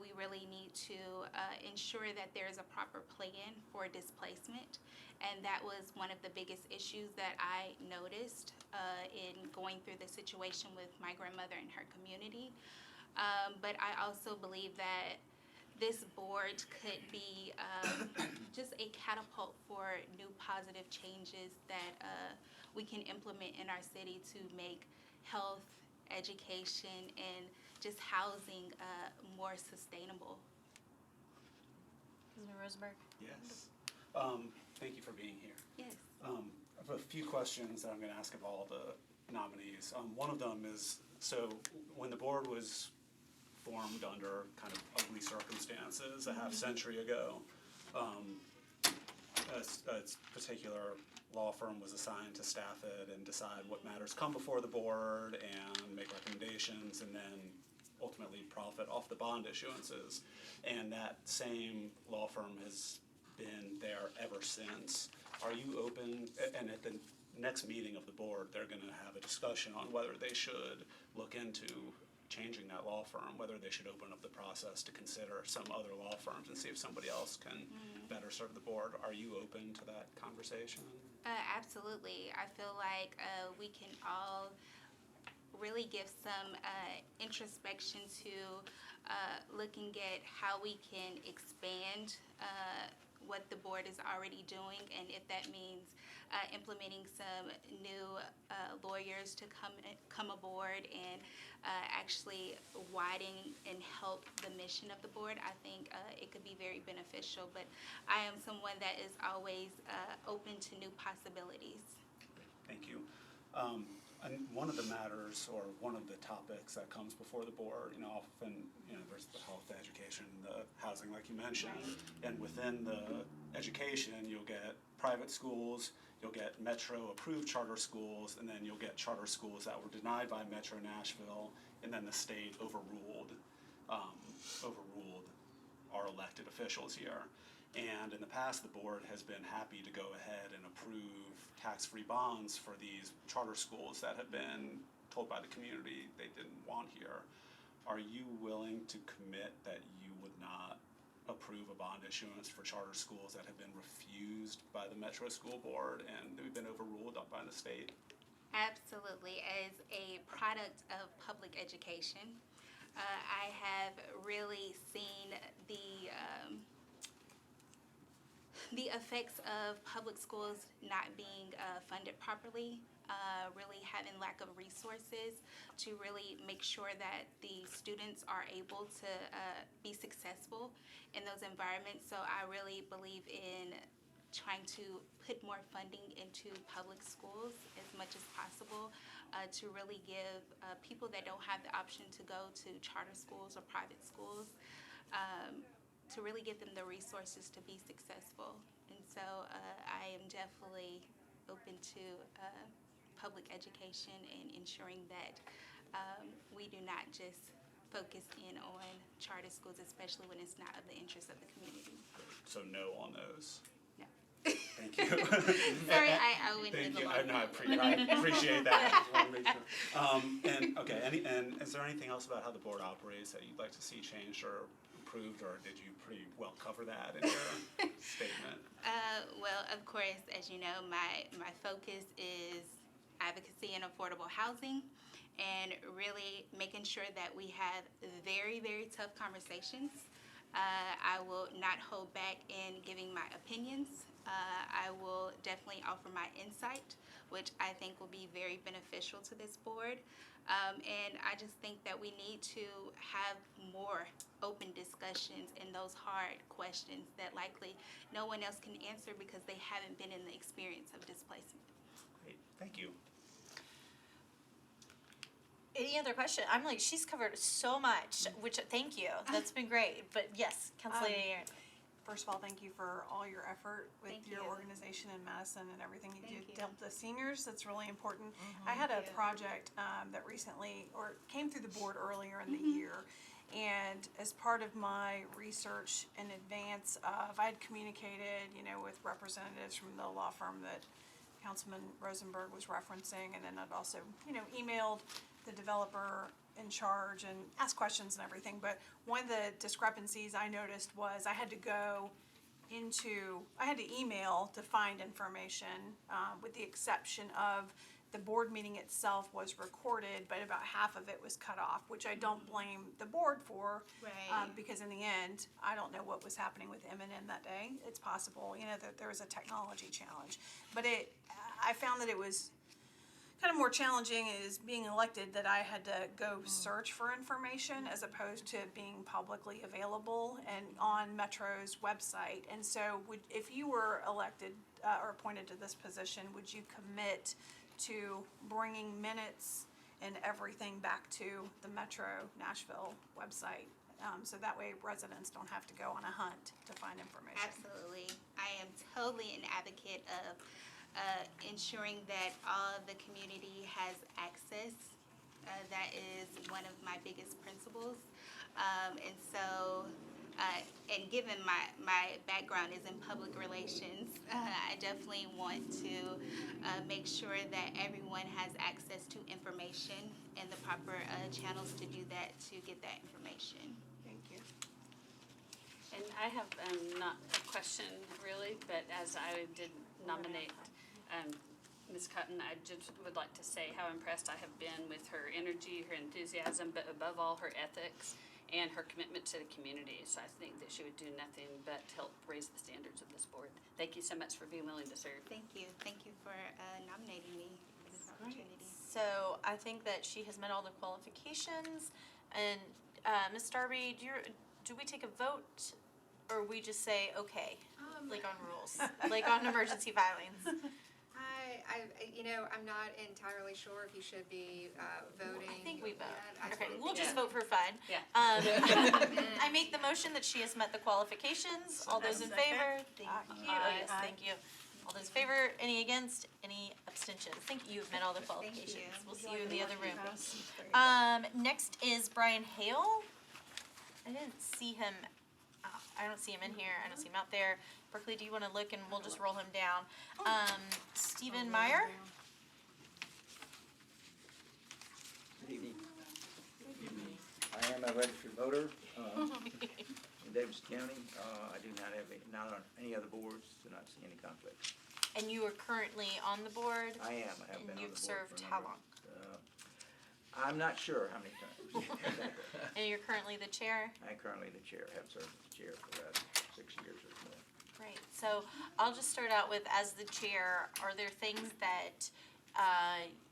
Q: We really need to ensure that there is a proper plan for displacement, and that was one of the biggest issues that I noticed in going through the situation with my grandmother and her community. But I also believe that this board could be just a catapult for new positive changes that we can implement in our city to make health, education, and just housing more sustainable.
A: Councilman Rosenberg?
R: Yes. Thank you for being here.
Q: Yes.
R: I have a few questions that I'm going to ask of all the nominees. One of them is, so when the board was formed under kind of ugly circumstances a half century ago, a particular law firm was assigned to staff it and decide what matters come before the board and make recommendations and then ultimately profit off the bond issuances. And that same law firm has been there ever since. Are you open, and at the next meeting of the board, they're going to have a discussion on whether they should look into changing that law firm, whether they should open up the process to consider some other law firms and see if somebody else can better serve the board. Are you open to that conversation?
Q: Absolutely. I feel like we can all really give some introspection to looking at how we can expand what the board is already doing, and if that means implementing some new lawyers to come aboard and actually widen and help the mission of the board, I think it could be very beneficial. But I am someone that is always open to new possibilities.
R: Thank you. And one of the matters, or one of the topics that comes before the board, often, there's the health, education, the housing, like you mentioned. And within the education, you'll get private schools, you'll get Metro-approved charter schools, and then you'll get charter schools that were denied by Metro Nashville, and then the state overruled our elected officials here. And in the past, the board has been happy to go ahead and approve tax-free bonds for these charter schools that have been told by the community they didn't want here. Are you willing to commit that you would not approve a bond issuance for charter schools that have been refused by the Metro School Board and they've been overruled by the state?
Q: Absolutely. As a product of public education, I have really seen the effects of public schools not being funded properly, really having lack of resources to really make sure that the students are able to be successful in those environments. So I really believe in trying to put more funding into public schools as much as possible to really give people that don't have the option to go to charter schools or private schools to really give them the resources to be successful. And so I am definitely open to public education and ensuring that we do not just focus in on charter schools, especially when it's not of the interest of the community.
R: So no on those.
Q: No.
R: Thank you.
Q: Sorry, I went
R: Thank
Q: with
R: you.
Q: the
R: I appreciate that. Just wanna make sure. And is there anything else about how the board operates that you'd like to see changed or approved, or did you pretty well cover that in your statement?
Q: Well, of course, as you know, my focus is advocacy and affordable housing, and really making sure that we have very, very tough conversations. I will not hold back in giving my opinions. I will definitely offer my insight, which I think will be very beneficial to this board. And I just think that we need to have more open discussions in those hard questions that likely no one else can answer because they haven't been in the experience of displacement.
R: Great, thank you.
A: Any other question? I'm like, she's covered so much, which, thank you. That's been great. But yes, Councilor Aaron.
I: First of all, thank you for all your effort with
Q: Thank
I: your
Q: you.
I: organization in Madison and everything you
Q: Thank
I: do
Q: you.
I: to help the seniors. That's really important. I had a project that recently, or came through the board earlier in the year. And as part of my research in advance of, I had communicated, with representatives from the law firm that Councilman Rosenberg was referencing, and then I'd also, emailed the developer in charge and asked questions and everything. But one of the discrepancies I noticed was I had to email to find information, with the exception of the board meeting itself was recorded, but about half of it was cut off, which I don't blame the board for.
Q: Right.
I: Because in the end, I don't know what was happening with M&M that day. It's possible, that there was a technology challenge. But I found that it was kind of more challenging is being elected that I had to go search for information as opposed to being publicly available and on Metro's website. And so if you were elected or appointed to this position, would you commit to bringing minutes and everything back to the Metro Nashville website? So that way residents don't have to go on a hunt to find information.
Q: Absolutely. I am totally an advocate of ensuring that all of the community has access. That is one of my biggest principles. And so, and given my background is in public relations, I definitely want to make sure that everyone has access to information and the proper channels to do that, to get that information.
I: Thank you.
E: And I have not a question really, but as I did nominate Ms. Cotton, I just would like to say how impressed I have been with her energy, her enthusiasm, but above all, her ethics and her commitment to the community. So I think that she would do nothing but help raise the standards of this board. Thank you so much for being willing to serve.
Q: Thank you. Thank you for nominating me for this opportunity.
A: So I think that she has met all the qualifications. And Ms. Darby, do we take a vote, or we just say okay, like on rules, like on emergency filings?
S: I'm not entirely sure if you should be voting.
A: I think we vote.
S: yet. I
A: Okay,
S: think-
A: we'll just vote for fun.
E: Yeah.
A: I make the motion that she has met the qualifications. All those in favor? Thank you. Yes, thank you. All those in favor? Any against? Any abstentions? Thank you. You've met all the qualifications. We'll see you in the other room. Next is Brian Hale. I didn't see him. I don't see him in here. I don't see him out there. Berkeley, do you want to look and we'll just roll him down? Stephen Meyer.
T: Good evening. I am a registered voter in Davidson County. I do not have, not on any other boards, do not see any conflicts.
A: And you are currently on the board?
T: I am, I have been on the board.
A: And you've
T: for
A: served
T: a
A: how
T: number-
A: long?
T: I'm not sure how many times. Exactly.
A: And you're currently the chair?
T: I'm currently the chair, have served as the chair for about 6 years or more.
A: Great. So I'll just start out with, as the chair, are there things that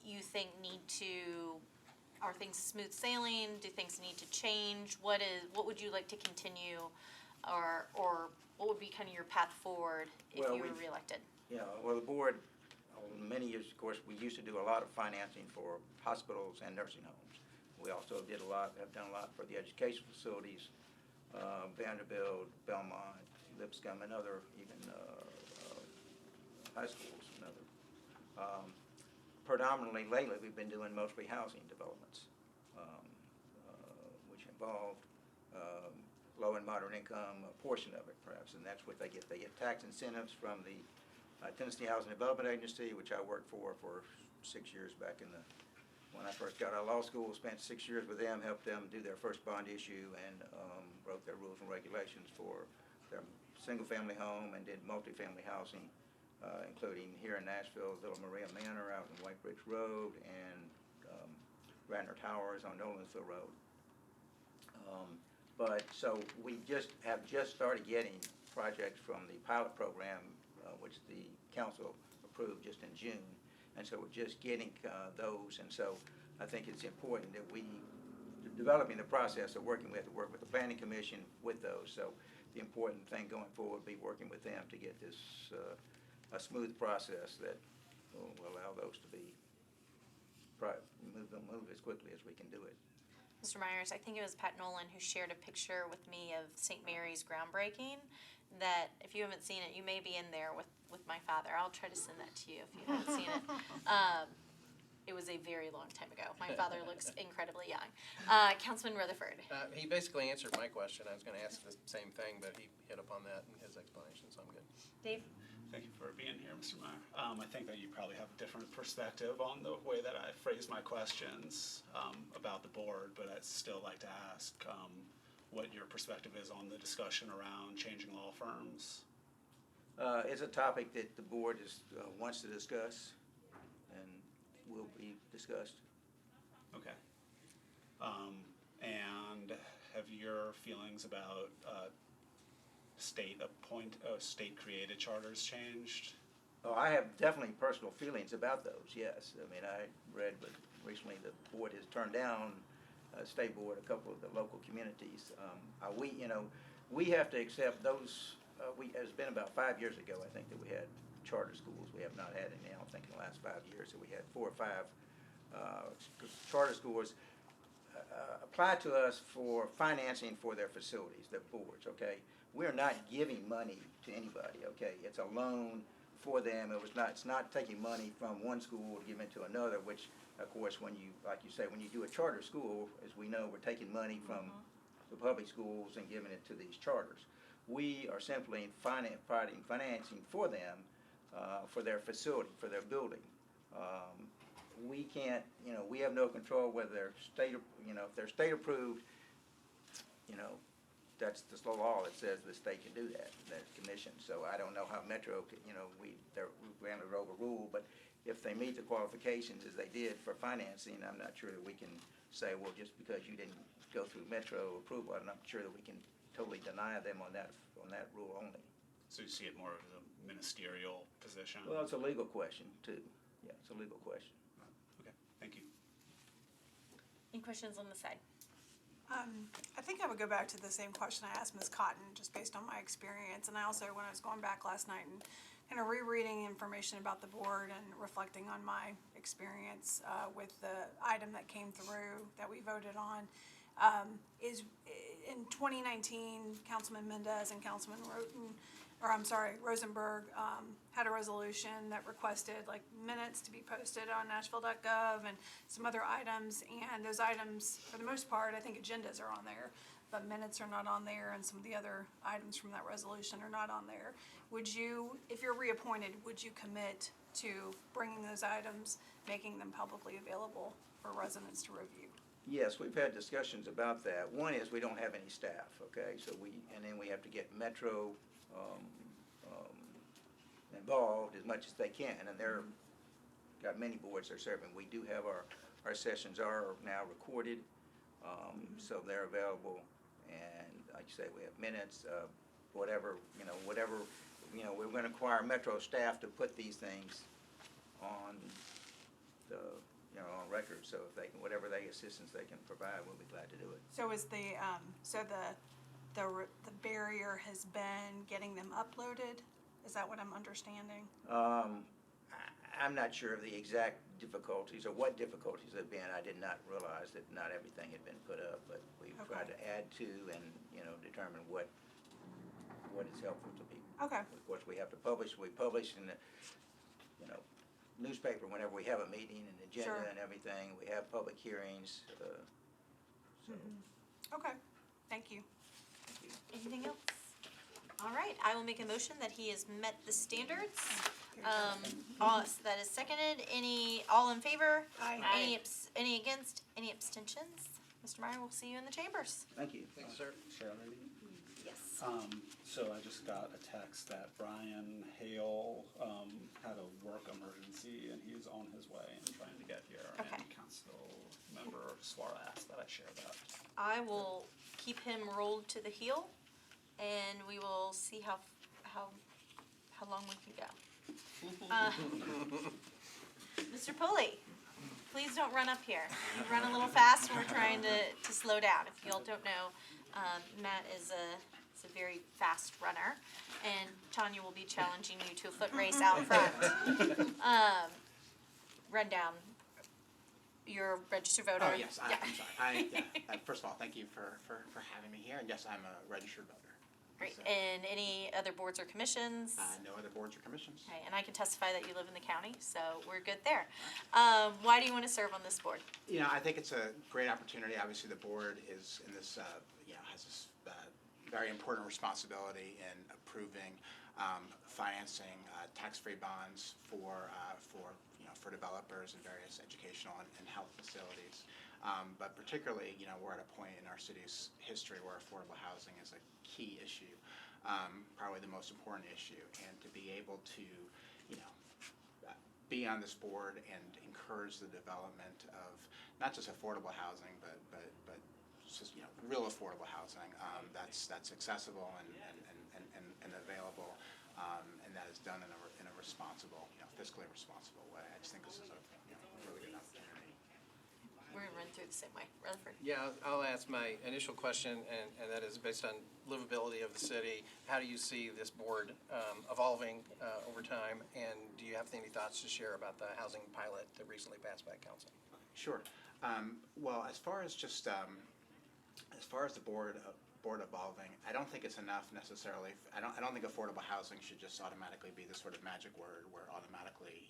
A: you think are things smooth sailing? Do things need to change? What would you like to continue, or what would be kind of your path forward if
T: Well,
A: you were
T: we've-
A: reelected?
T: Yeah, well, the board, many years, of course, we used to do a lot of financing for hospitals and nursing homes. We also have done a lot for the education facilities, Vanderbilt, Belmont, Lipscomb, and other, even high schools and other. Predominantly lately, we've been doing mostly housing developments, which involved low and moderate income, a portion of it perhaps, and that's what they get. They get tax incentives from the Tennessee Housing Development Agency, which I worked for 6 years back when I first got out of law school. Spent 6 years with them, helped them do their first bond issue, and wrote their rules and regulations for their single-family home, and did multifamily housing, including here in Nashville, Villa Maria Manor out in White Bridge Road, and Radnor Towers on Nolensville Road. But so we have just started getting projects from the pilot program, which the council approved just in June. And so we're just getting those, and so I think it's important that developing the process of working, we have to work with the planning commission with those. So the important thing going forward will be working with them to get this a smooth process that will allow those to be move as quickly as we can do it.
A: Mr. Myers, I think it was Pat Nolan who shared a picture with me of St. Mary's groundbreaking, that if you haven't seen it, you may be in there with my father. I'll try to send that to you if you haven't seen it. It was a very long time ago. My father looks incredibly young. Councilman Rutherford.
L: He basically answered my question. I was gonna ask the same thing, but he hit upon that in his explanation, so I'm good.
A: Dave?
R: Thank you for being here, Mr. Meyer. I think that you probably have a different perspective on the way that I phrase my questions about the board, but I'd still like to ask what your perspective is on the discussion around changing law firms.
T: It's a topic that the board wants to discuss and will be discussed.
R: Okay. And have your feelings about state-created charters changed?
T: Oh, I have definitely personal feelings about those, yes. I mean, I read recently the board has turned down, state board, a couple of the local communities. We have to accept those, it's been about 5 years ago, I think, that we had charter schools. We have not had any, I don't think, in the last 5 years. So we had 4 or 5 charter schools apply to us for financing for their facilities, their boards, okay? We're not giving money to anybody, okay? It's a loan for them. It's not taking money from one school to give it to another, which, of course, when you, like you say, when you do a charter school, as we know, we're taking money from the public schools and giving it to these charters. We are simply providing financing for them, for their facility, for their building. We can't, we have no control whether they're if they're state approved, that's the law that says the state can do that commission. So I don't know how Metro, they're granted overruled, but if they meet the qualifications as they did for financing, I'm not sure that we can say, well, just because you didn't go through Metro approval, I'm not sure that we can totally deny them on that rule only.
R: So you see it more as a ministerial position?
T: Well, it's a legal question too. Yeah, it's a legal question.
R: Okay, thank you.
A: Any questions on the side?
I: I think I would go back to the same question I asked Ms. Cotton, just based on my experience. And I also, when I was going back last night and kind of rereading information about the board and reflecting on my experience with the item that came through that we voted on, is in 2019, Councilman Mendez and Councilman Rosenberg had a resolution that requested like minutes to be posted on Nashville.gov and some other items. And those items, for the most part, I think agendas are on there, but minutes are not on there, and some of the other items from that resolution are not on there. Would you, if you're reappointed, would you commit to bringing those items, making them publicly available for residents to review?
T: Yes, we've had discussions about that. One is we don't have any staff, okay? So and then we have to get Metro involved as much as they can, and they're got many boards they're serving. We do have our sessions are now recorded, so they're available, and like you say, we have minutes, whatever, we're gonna require Metro staff to put these things on the, on record, so if they can, whatever assistance they can provide, we'll be glad to do it.
I: So is the barrier has been getting them uploaded? Is that what I'm understanding?
T: I'm not sure of the exact difficulties or what difficulties have been. I did not realize that not everything had been put up, but we've tried to add to and, determine what is helpful to people.
I: Okay.
T: Of course, we have to publish. We publish in the, newspaper whenever we have a meeting and agenda and everything. We have public hearings.
I: Okay, thank you.
A: Anything else? All right, I will make a motion that he has met the standards. So that is seconded. All in favor?
I: Aye.
A: Any against? Any abstentions? Mr. Meyer, we'll see you in the chambers.
T: Thank you.
L: Thanks, sir.
R: Share maybe?
A: Yes.
R: So I just got a text that Brian Hale had a work emergency and he's on his way and trying to get here.
A: Okay.
R: And Council Member Suara asked that I share that.
A: I will keep him rolled to the heel, and we will see how long we can go. Mr. Pulley, please don't run up here. You run a little fast, and we're trying to slow down. If y'all don't know, Matt is a very fast runner, and Tanya will be challenging you to a foot race out front. Run down your registered voter.
U: Oh, yes, I'm sorry. First of all, thank you for having me here, and yes, I'm a registered voter.
A: Great.
U: So,
A: And any other boards or commissions?
U: no other boards or commissions.
A: Okay, and I can testify that you live in the county, so we're good there. Why do you want to serve on this board?
U: I think it's a great opportunity. Obviously, the board is in this, has this very important responsibility in approving financing tax-free bonds for developers in various educational and health facilities. But particularly, we're at a point in our city's history where affordable housing is a key issue, probably the most important issue, and to be able to, be on this board and encourage the development of not just affordable housing, but just, real affordable housing that's accessible and available, and that is done in a responsible, fiscally responsible way. I just think this is a really good opportunity.
A: We're gonna run through the same way. Rutherford?
L: Yeah, I'll ask my initial question, and that is based on livability of the city. How do you see this board evolving over time, and do you have any thoughts to share about the housing pilot that recently passed by council?
U: Sure. Well, as far as the board evolving, I don't think it's enough necessarily. I don't think affordable housing should just automatically be the sort of magic word where automatically,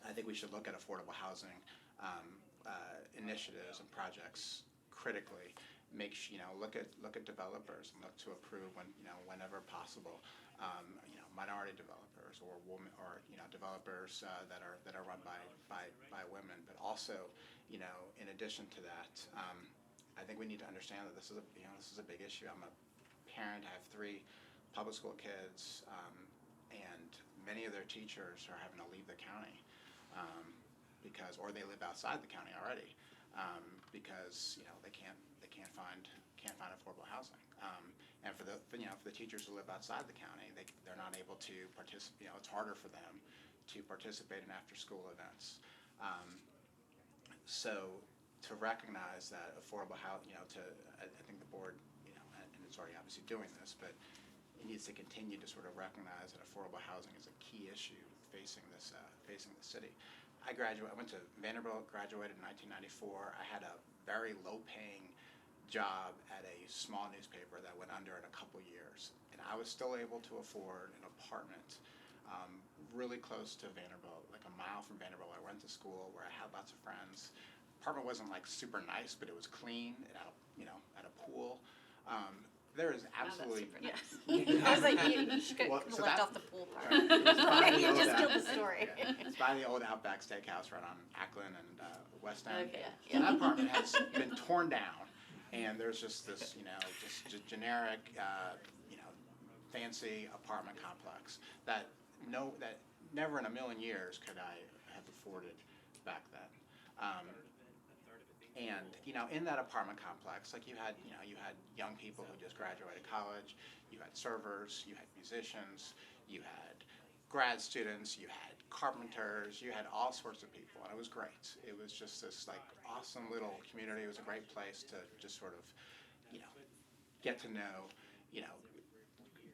U: I think we should look at affordable housing initiatives and projects critically. Look at developers and look to approve whenever possible. Minority developers or women or developers that are run by women, but also in addition to that, I think we need to understand that this is a big issue. I'm a parent. I have 3 public school kids, and many of their teachers are having to leave the county or they live outside the county already because they can't find affordable housing. And for the teachers who live outside the county, they're not able to participate. It's harder for them to participate in after-school events. So to recognize that affordable housing, I think the board, and it's already obviously doing this, but it needs to continue to sort of recognize that affordable housing is a key issue facing the city. I went to Vanderbilt, graduated in 1994. I had a very low-paying job at a small newspaper that went under in a couple years, and I was still able to afford an apartment really close to Vanderbilt, like a mile from Vanderbilt. I went to school where I had lots of friends. Apartment wasn't like super nice, but it was clean. It had had a pool. There is absolutely.
A: I was like, you should have left off the pool part. You just killed the story.
U: It's by the old Outback Steakhouse right on Ackland and West End.
A: Okay.
U: So that apartment has been torn down, and there's just this, just generic, fancy apartment complex that never in a million years could I have afforded back then. And in that apartment complex, like you had young people who just graduated college, you had servers, you had musicians, you had grad students, you had carpenters, you had all sorts of people, and it was great. It was just this like awesome little community. It was a great place to just sort of, get to know,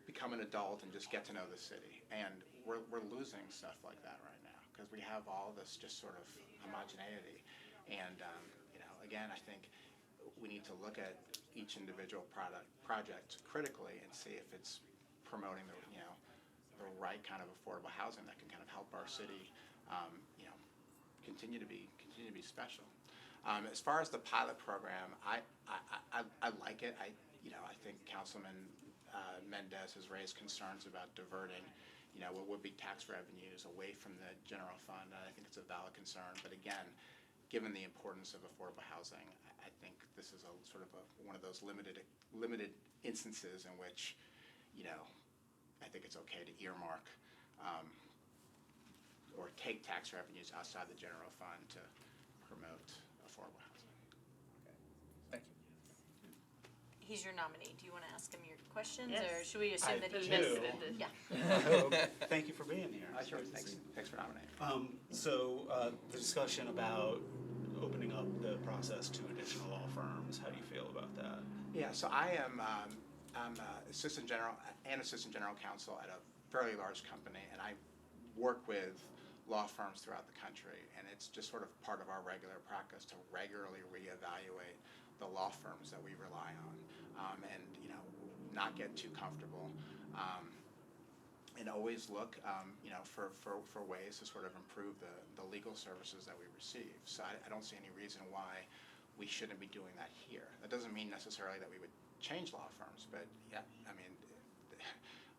U: become an adult and just get to know the city. And we're losing stuff like that right now because we have all this just sort of homogeneity. And again, I think we need to look at each individual project critically and see if it's promoting the right kind of affordable housing that can kind of help our city, continue to be special. As far as the pilot program, I like it. I think Councilman Mendez has raised concerns about diverting, what would be tax revenues away from the general fund. I think it's a valid concern, but again, given the importance of affordable housing, I think this is one of those limited instances in which, I think it's okay to earmark or take tax revenues outside the general fund to promote affordable housing.
L: Thank you.
A: He's your nominee. Do you want to ask him your questions,
E: Yes.
A: or should we assume
R: I
A: that he
R: do.
A: visited? Yeah.
R: Thank you for being here.
U: Sure. Thanks for nominating.
R: So the discussion about opening up the process to additional law firms, how do you feel about that?
U: Yeah, so I'm assistant general counsel at a fairly large company, and I work with law firms throughout the country, and it's just sort of part of our regular practice to regularly reevaluate the law firms that we rely on, and not get too comfortable, and always look for ways to sort of improve the legal services that we receive. So I don't see any reason why we shouldn't be doing that here. That doesn't mean necessarily that we would change law firms, but yeah, I mean,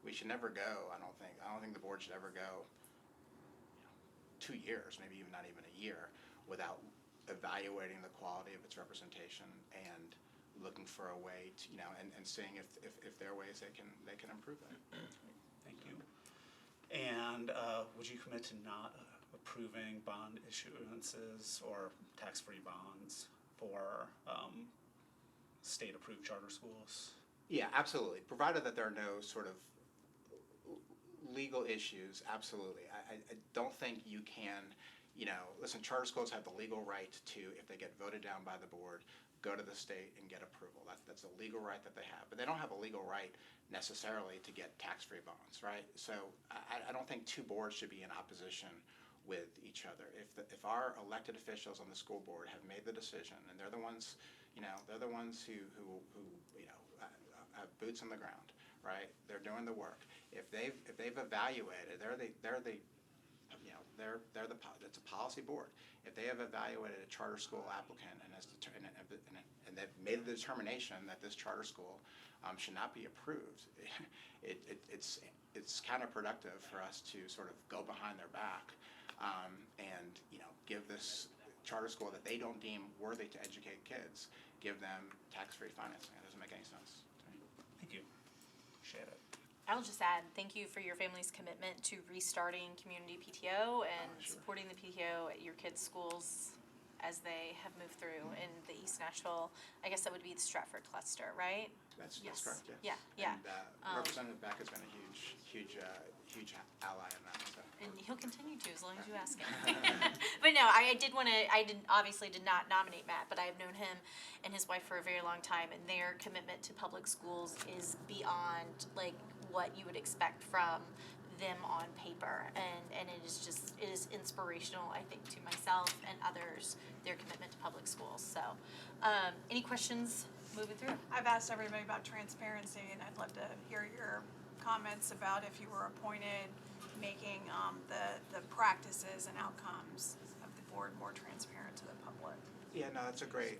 U: we should never go. I don't think the board should ever go 2 years, maybe even not even a year, without evaluating the quality of its representation and looking for a way to, and seeing if there are ways they can improve that.
R: Thank you. And would you commit to not approving bond issuances or tax-free bonds for state-approved charter schools?
U: Yeah, absolutely. Provided that there are no sort of legal issues, absolutely. I don't think you can, listen, charter schools have the legal right to, if they get voted down by the board, go to the state and get approval. That's a legal right that they have. But they don't have a legal right necessarily to get tax-free bonds, right? So I don't think two boards should be in opposition with each other. If our elected officials on the school board have made the decision, and they're the ones, they're the ones who have boots on the ground, right? They're doing the work. If they've evaluated, it's a policy board. If they have evaluated a charter school applicant and they've made the determination that this charter school should not be approved, it's counterproductive for us to sort of go behind their back and give this charter school that they don't deem worthy to educate kids, give them tax-free financing. It doesn't make any sense to me.
R: Thank you. Appreciate it.
A: I'll just add, thank you for your family's commitment to restarting community PTO and supporting the PTO at your kids' schools as they have moved through in the East Nashville. I guess that would be the Stratford cluster, right?
U: That's
A: Yes.
U: correct, yes.
A: Yeah.
U: And Representative Beck has been a huge ally in that. So.
A: And he'll continue to as long as you ask him. But no, I obviously did not nominate Matt, but I have known him and his wife for a very long time, and their commitment to public schools is beyond like what you would expect from them on paper. And it is inspirational, I think, to myself and others, their commitment to public schools. So, any questions moving through?
I: I've asked everybody about transparency, and I'd love to hear your comments about if you were appointed, making the practices and outcomes of the board more transparent to the public.
U: Yeah, no, that's a great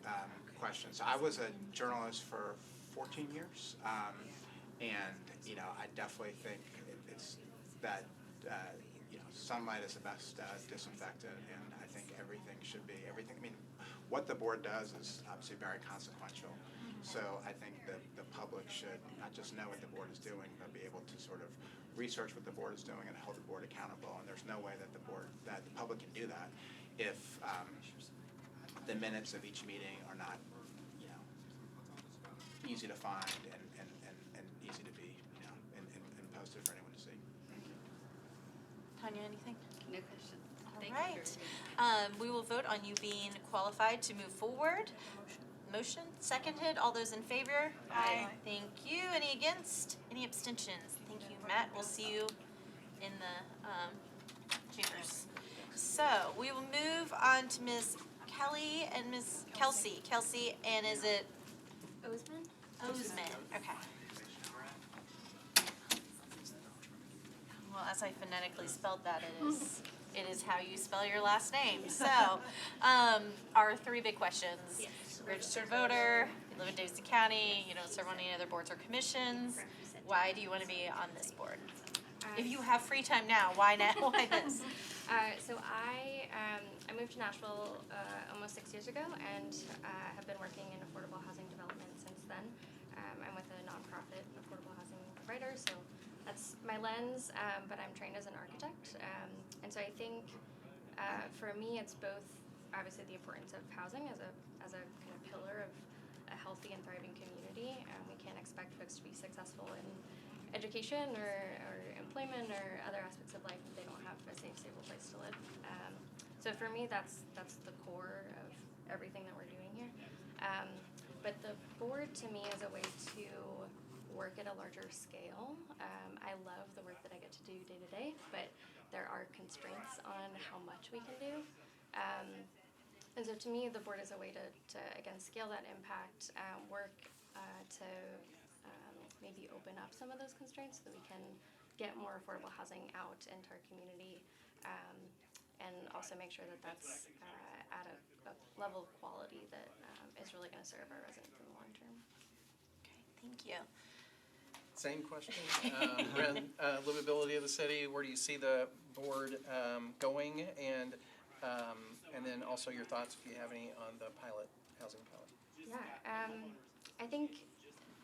U: question. So I was a journalist for 14 years, and I definitely think it's that sunlight is the best disinfectant, and I think everything should be everything. I mean, what the board does is obviously very consequential. So I think that the public should not just know what the board is doing, but be able to sort of research what the board is doing and hold the board accountable. And there's no way that the public can do that if the minutes of each meeting are not, easy to find and easy to be, and posted for anyone to see.
A: Tanya, anything?
E: No question.
A: All
E: Thank you
A: right. We will vote on you being qualified to move forward. Motion seconded. All those in favor?
I: Aye.
A: Thank you. Any against? Any abstentions? Thank you, Matt. We'll see you in the chambers. So we will move on to Ms. Kelly and Ms. Kelsey. Kelsey, and is it
Q: Osman?
A: Osman? Okay. Well, as I phonetically spelled that, it is how you spell your last name. So, our three big questions.
Q: Yes.
A: Registered voter, you live in Davidson County, you don't serve on any other boards or commissions. Why do you want to be on this board? If you have free time now, why now? Why this?
D: So I moved to Nashville almost 6 years ago and have been working in affordable housing development since then. I'm with a nonprofit affordable housing provider, so that's my lens, but I'm trained as an architect. And so I think for me it's both obviously the importance of housing as a kind of pillar of a healthy and thriving community. We can't expect folks to be successful in education or employment or other aspects of life if they don't have a safe, stable place to live. So for me, that's the core of everything that we're doing here. But the board to me is a way to work at a larger scale. I love the work that I get to do day to day, but there are constraints on how much we can do. And so to me, the board is a way to again, scale that impact, work to maybe open up some of those constraints so that we can get more affordable housing out into our community, and also make sure that that's at a level of quality that is really going to serve our residents in the long term.
A: Okay, thank you.
L: Same question. Around livability of the city, where do you see the board going? And then also your thoughts, if you have any, on the housing pilot.
D: Yeah, I think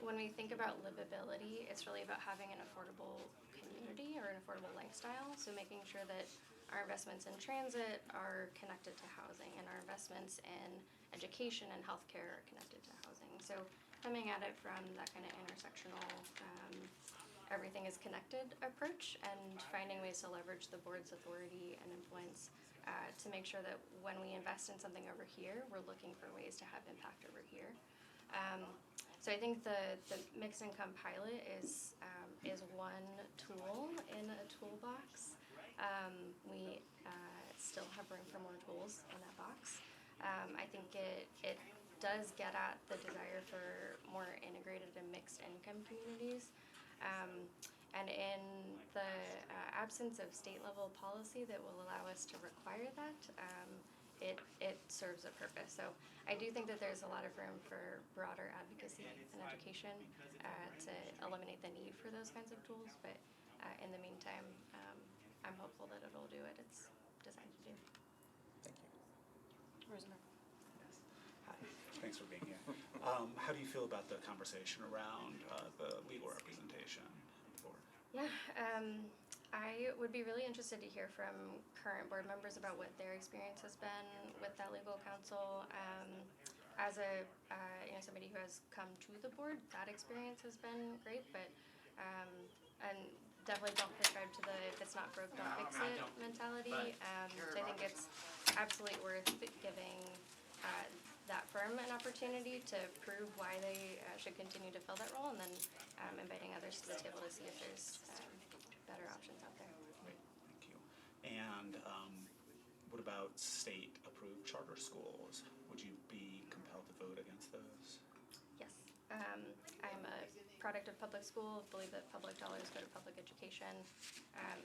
D: when we think about livability, it's really about having an affordable community or an affordable lifestyle. So making sure that our investments in transit are connected to housing, and our investments in education and healthcare are connected to housing. So coming at it from that kind of intersectional, everything is connected approach, and finding ways to leverage the board's authority and influence to make sure that when we invest in something over here, we're looking for ways to have impact over here. So I think the mixed income pilot is one tool in a toolbox. We still have room for more tools in that box. I think it does get at the desire for more integrated and mixed income communities. And in the absence of state level policy that will allow us to require that, it serves a purpose. So I do think that there's a lot of room for broader advocacy and education to eliminate the need for those kinds of tools. But in the meantime, I'm hopeful that it'll do what it's designed to do.
L: Thank you.
A: Rosemary.
R: Thanks for being here. How do you feel about the conversation around the legal representation of the board?
D: Yeah, I would be really interested to hear from current board members about what their experience has been with that legal counsel. As a somebody who has come to the board, that experience has been great, but and definitely don't prescribe to the if it's not broke, don't fix it mentality. So I think it's absolutely worth giving that firm an opportunity to prove why they should continue to fill that role, and then inviting others to the table to see if there's better options out there.
R: Great, thank you. And what about state-approved charter schools? Would you be compelled to vote against those?
D: Yes. I'm a product of public school, believe that public dollars go to public education.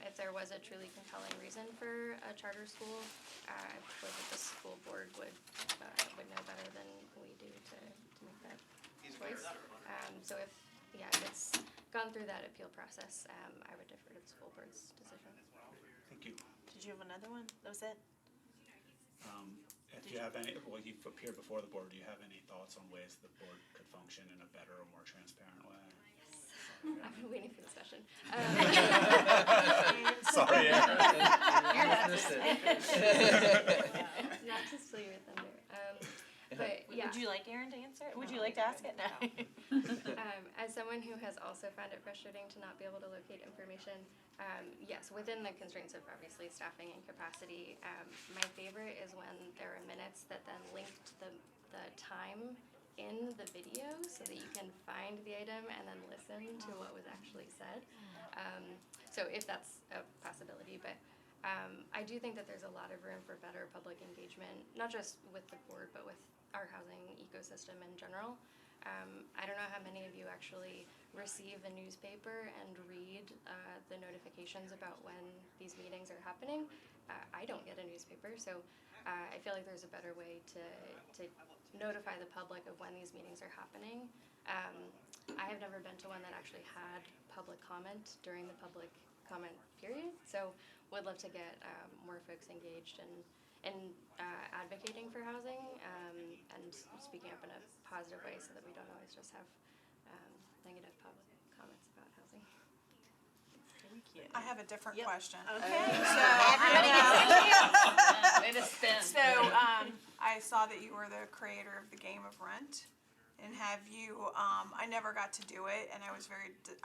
D: If there was a truly compelling reason for a charter school, I believe that the school board would know better than we do to make that choice. So if it's gone through that appeal process, I would defer to the school board's decision.
R: Thank you.
A: Did you have another one? That was it?
R: If you have any, well, you've appeared before the board, do you have any thoughts on ways the board could function in a better or more transparent way?
D: I've been waiting for this question.
R: Sorry, Aaron.
D: Not to steal your thunder. But yeah.
A: Would you like Aaron to answer it? Would you like to ask it? No.
D: As someone who has also found it frustrating to not be able to locate information, yes, within the constraints of obviously staffing and capacity, my favorite is when there are minutes that then link to the time in the video so that you can find the item and then listen to what was actually said. So if that's a possibility, but I do think that there's a lot of room for better public engagement, not just with the board, but with our housing ecosystem in general. I don't know how many of you actually receive a newspaper and read the notifications about when these meetings are happening. I don't get a newspaper, so I feel like there's a better way to notify the public of when these meetings are happening. I have never been to one that actually had public comment during the public comment period, so would love to get more folks engaged in advocating for housing and speaking up in a positive way so that we don't always just have negative public comments about housing.
A: Thank you.
I: I have a different question.
A: Okay.
I: Everybody
E: Way to spin.
I: So, I saw that you were the creator of the game of Rent, and have you? I never got to do it, and I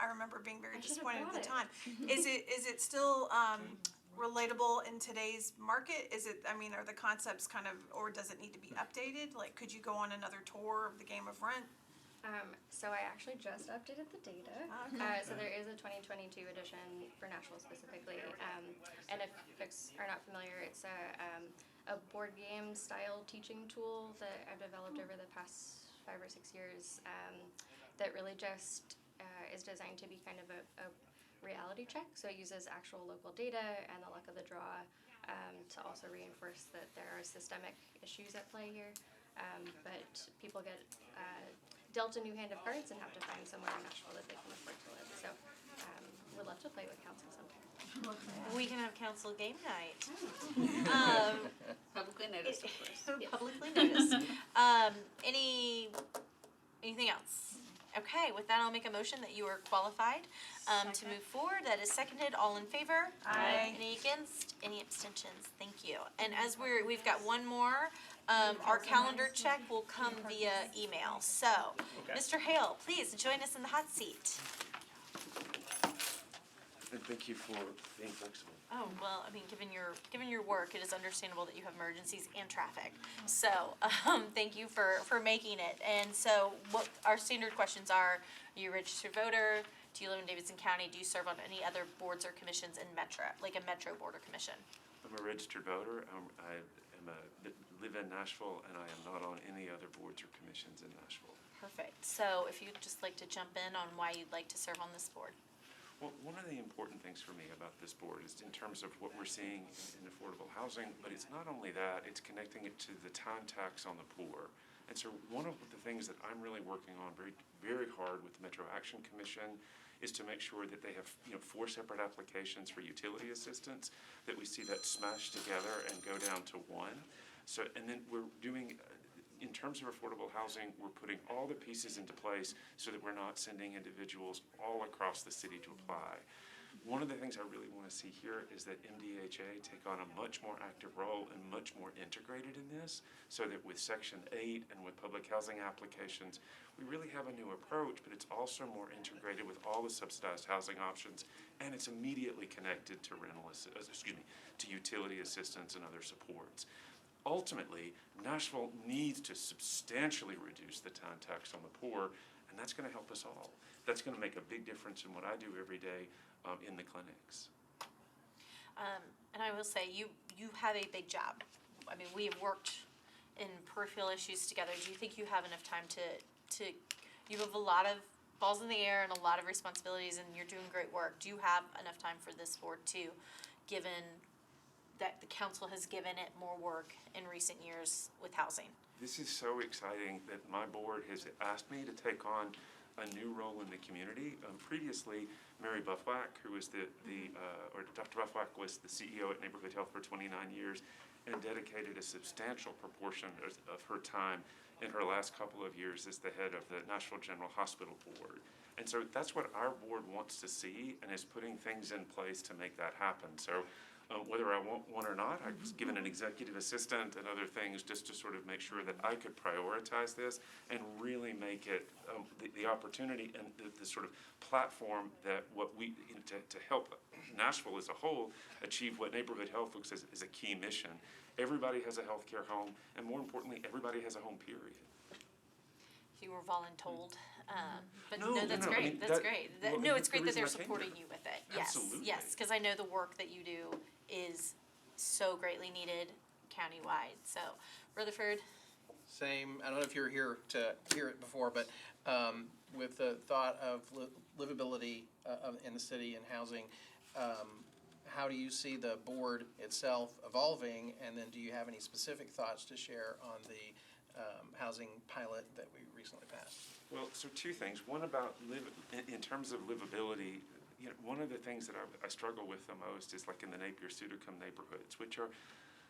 I: remember being very disappointed at the time. Is it still relatable in today's market? Are the concepts kind of, or does it need to be updated? Like, could you go on another tour of the game of Rent?
D: So I actually just updated the data.
I: Okay.
D: So there is a 2022 edition for Nashville specifically. And if folks are not familiar, it's a board game style teaching tool that I've developed over the past 5 or 6 years that really just is designed to be kind of a reality check. So it uses actual local data and the luck of the draw to also reinforce that there are systemic issues at play here. But people get dealt a new hand of cards and have to find somewhere in Nashville that they can afford to live. So we'd love to play with council sometime.
A: We can have council game night.
E: Publicly noticed, of course.
A: Publicly noticed. Anything else? Okay, with that, I'll make a motion that you are qualified to move forward. That is seconded. All in favor?
I: Aye.
A: Any against? Any abstentions? Thank you. And as we've got one more, our calendar check will come via email. So, Mr. Hale, please join us in the hot seat.
H: And thank you for being flexible.
A: Oh, well, given your work, it is understandable that you have emergencies and traffic. So, thank you for making it. And so, what our standard questions are you a registered voter? Do you live in Davidson County? Do you serve on any other boards or commissions in Metro, like a Metro board or commission?
H: I'm a registered voter. I live in Nashville, and I am not on any other boards or commissions in Nashville.
A: Perfect. So, if you'd just like to jump in on why you'd like to serve on this board.
H: Well, one of the important things for me about this board is in terms of what we're seeing in affordable housing, but it's not only that, it's connecting it to the time tax on the poor. And so one of the things that I'm really working on very, very hard with the Metro Action Commission is to make sure that they have 4 separate applications for utility assistance, that we see that smashed together and go down to 1. So, and then we're doing, in terms of affordable housing, we're putting all the pieces into place so that we're not sending individuals all across the city to apply. One of the things I really want to see here is that MDHA take on a much more active role and much more integrated in this, so that with Section 8 and with public housing applications, we really have a new approach, but it's also more integrated with all the subsidized housing options, and it's immediately connected to to utility assistance and other supports. ultimately, Nashville needs to substantially reduce the town tax on the poor, and that's gonna help us all. That's gonna make a big difference in what I do every day in the clinics.
A: And I will say, you have a big job. I mean, we have worked in peripheral issues together. Do you think you have enough time to you have a lot of balls in the air and a lot of responsibilities, and you're doing great work. Do you have enough time for this board too, given that the council has given it more work in recent years with housing?
H: This is so exciting that my board has asked me to take on a new role in the community. Previously, Mary Buffwack, who was or Dr. Buffwack was the CEO at Neighborhood Health for 29 years and dedicated a substantial proportion of her time in her last couple of years as the head of the Nashville General Hospital Board. And so that's what our board wants to see and is putting things in place to make that happen. So whether I want one or not, I was given an executive assistant and other things just to sort of make sure that I could prioritize this and really make it the opportunity and the sort of platform that what we, to help Nashville as a whole achieve what Neighborhood Health looks as a key mission. Everybody has a healthcare home, and more importantly, everybody has a home, period.
A: You were voluntold, but
H: No,
A: no, that's
H: no, I
A: great.
H: mean,
A: That's
H: that-
A: great.
H: well,
A: No,
H: that's
A: it's
H: the
A: great that they're
H: reason I came
A: supporting
H: here.
A: you with it. Yes,
H: Absolutely.
A: yes, because I know the work that you do is so greatly needed countywide. So, Rutherford.
L: Same, I don't know if you were here to hear it before, but with the thought of livability in the city and housing, how do you see the board itself evolving? And then do you have any specific thoughts to share on the housing pilot that we recently passed?
H: Well, so two things. One about in terms of livability, you know, one of the things that I struggle with the most is like in the Napier-Sudicum neighborhoods, which are,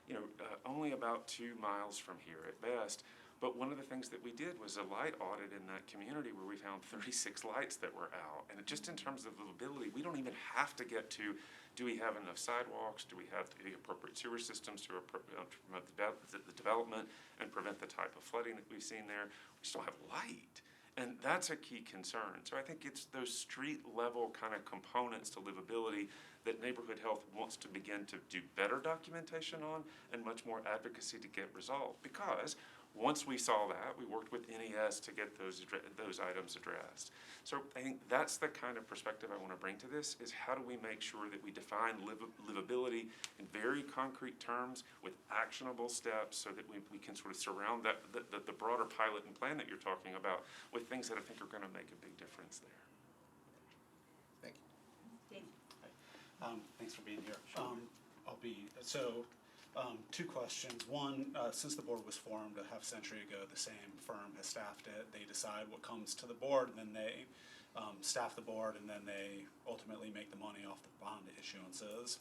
H: you know, only about 2 miles from here at best. But one of the things that we did was a light audit in that community where we found 36 lights that were out. And just in terms of livability, we don't even have to get to, do we have enough sidewalks? Do we have the appropriate sewer systems to promote the development and prevent the type of flooding that we've seen there? We still have light. And that's a key concern. So I think it's those street level kind of components to livability that Neighborhood Health wants to begin to do better documentation on and much more advocacy to get resolved. Because once we saw that, we worked with NES to get those items addressed. So I think that's the kind of perspective I want to bring to this, is how do we make sure that we define livability in very concrete terms with actionable steps so that we can sort of surround that the broader pilot and plan that you're talking about with things that I think are going to make a big difference there.
L: Thank you.
A: Dave.
R: Thanks for being here. Two questions. One, since the board was formed a half century ago, the same firm has staffed it. They decide what comes to the board, and then they staff the board, and then they ultimately make the money off the bond issuances,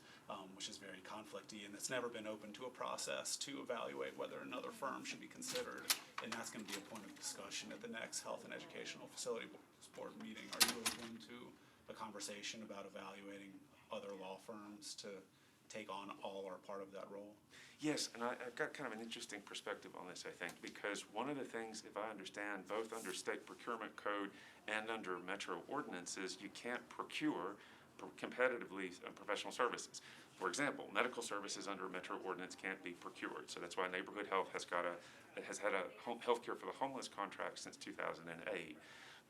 R: which is very conflicty, and it's never been open to a process to evaluate whether another firm should be considered, and that's going to be a point of discussion at the next Health and Educational Facility Board meeting. Are you open to a conversation about evaluating other law firms to take on all or part of that role?
H: Yes, and I've got kind of an interesting perspective on this, I think, because one of the things, if I understand, both under state procurement code and under metro ordinances, you can't procure competitively professional services. For example, medical services under a metro ordinance can't be procured, so that's why Neighborhood Health has had a healthcare for the homeless contract since 2008.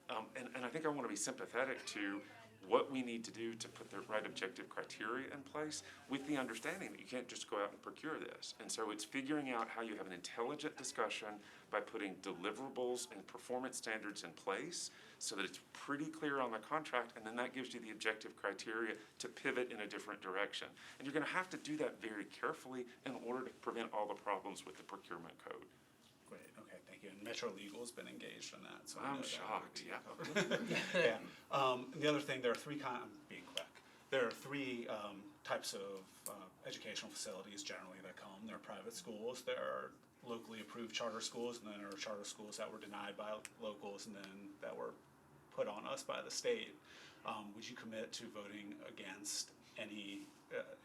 H: And I think I want to be sympathetic to what we need to do to put the right objective criteria in place with the understanding that you can't just go out and procure this. And so it's figuring out how you have an intelligent discussion by putting deliverables and performance standards in place so that it's pretty clear on the contract, and then that gives you the objective criteria to pivot in a different direction. And you're going to have to do that very carefully in order to prevent all the problems with the procurement code.
R: Great, okay, thank you. And Metro Legal has been engaged in that, so I
H: I'm
R: know that
H: shocked,
R: would be
H: yeah.
R: covered. Yeah. The other thing, there are three I'm being quick. There are three types of educational facilities generally that come. There are private schools, there are locally approved charter schools, and then there are charter schools that were denied by locals and then that were put on us by the state. Would you commit to voting against any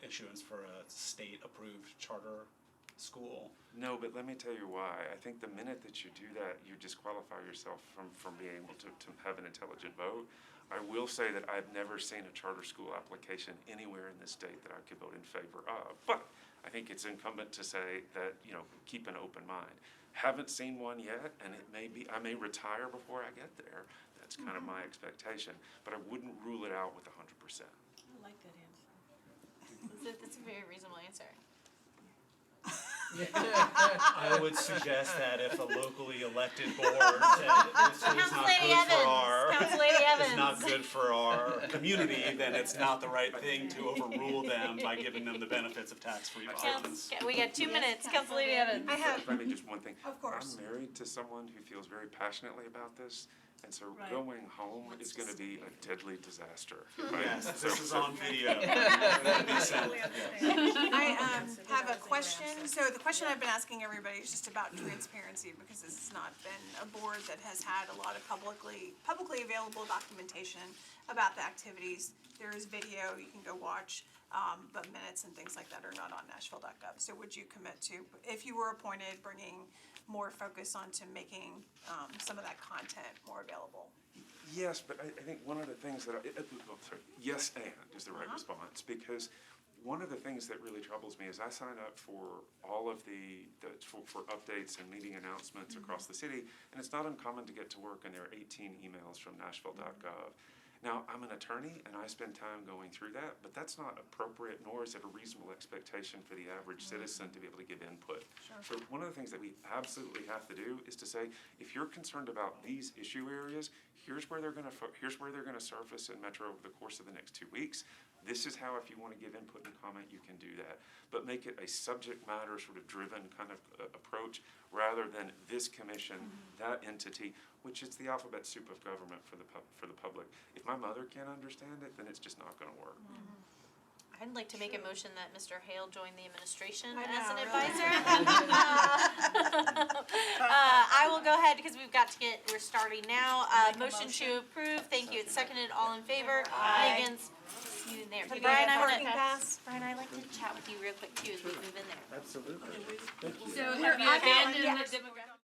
R: issuance for a state-approved charter school?
H: No, but let me tell you why. I think the minute that you do that, you disqualify yourself from being able to have an intelligent vote. I will say that I've never seen a charter school application anywhere in this state that I could vote in favor of. But I think it's incumbent to say that, keep an open mind. Haven't seen one yet, and I may retire before I get there. That's kind of my expectation, but I wouldn't rule it out with 100%.
I: I like that answer.
A: That's a very reasonable answer.
R: I would suggest that if a locally elected board said this is not
A: Lady
R: good for
A: Council Lady Evans.
R: is not good for our community, then it's not the right thing to overrule them by giving them the benefits of tax-free bonds.
A: We got 2 minutes, Council Lady Evans.
H: If I may, just one thing.
I: Of course.
H: I'm married to someone who feels very passionately about this, and so
I: Right.
H: going home is gonna be a deadly disaster.
R: Yes, this is on video.
I: I have a question. So the question I've been asking everybody is just about transparency, because this has not been a board that has had a lot of publicly available documentation about the activities. There is video you can go watch, but minutes and things like that are not on Nashville.gov. So would you commit to, if you were appointed, bringing more focus onto making some of that content more available?
H: Yes, but I think one of the things that, yes and is the right response, because one of the things that really troubles me is I sign up for all of for updates and meeting announcements across the city, and it's not uncommon to get to work and there are 18 emails from Nashville.gov. Now, I'm an attorney and I spend time going through that, but that's not appropriate, nor is it a reasonable expectation for the average citizen to be able to give input. So one of the things that we absolutely have to do is to say, if you're concerned about these issue areas, here's where they're gonna surface in Metro over the course of the next 2 weeks. This is how, if you want to give input and comment, you can do that. But make it a subject matter sort of driven kind of approach, rather than this commission, that entity, which is the alphabet soup of government for the public. If my mother can't understand it, then it's just not going to work.
A: I'd like to make a motion that Mr. Hale join the administration
I: I
A: as an
I: know,
A: advisor. I will go ahead because we're starting now. Motion to approve, thank you, it's seconded, all in favor?
I: Aye.
A: Against, see you there.
I: Did
A: Brian,
I: we get
A: I
I: parking
A: wanna,
I: pass?
A: Brian, I'd like to chat with you real quick too as we move in there.
N: Absolutely.
E: So have you abandoned the demographic?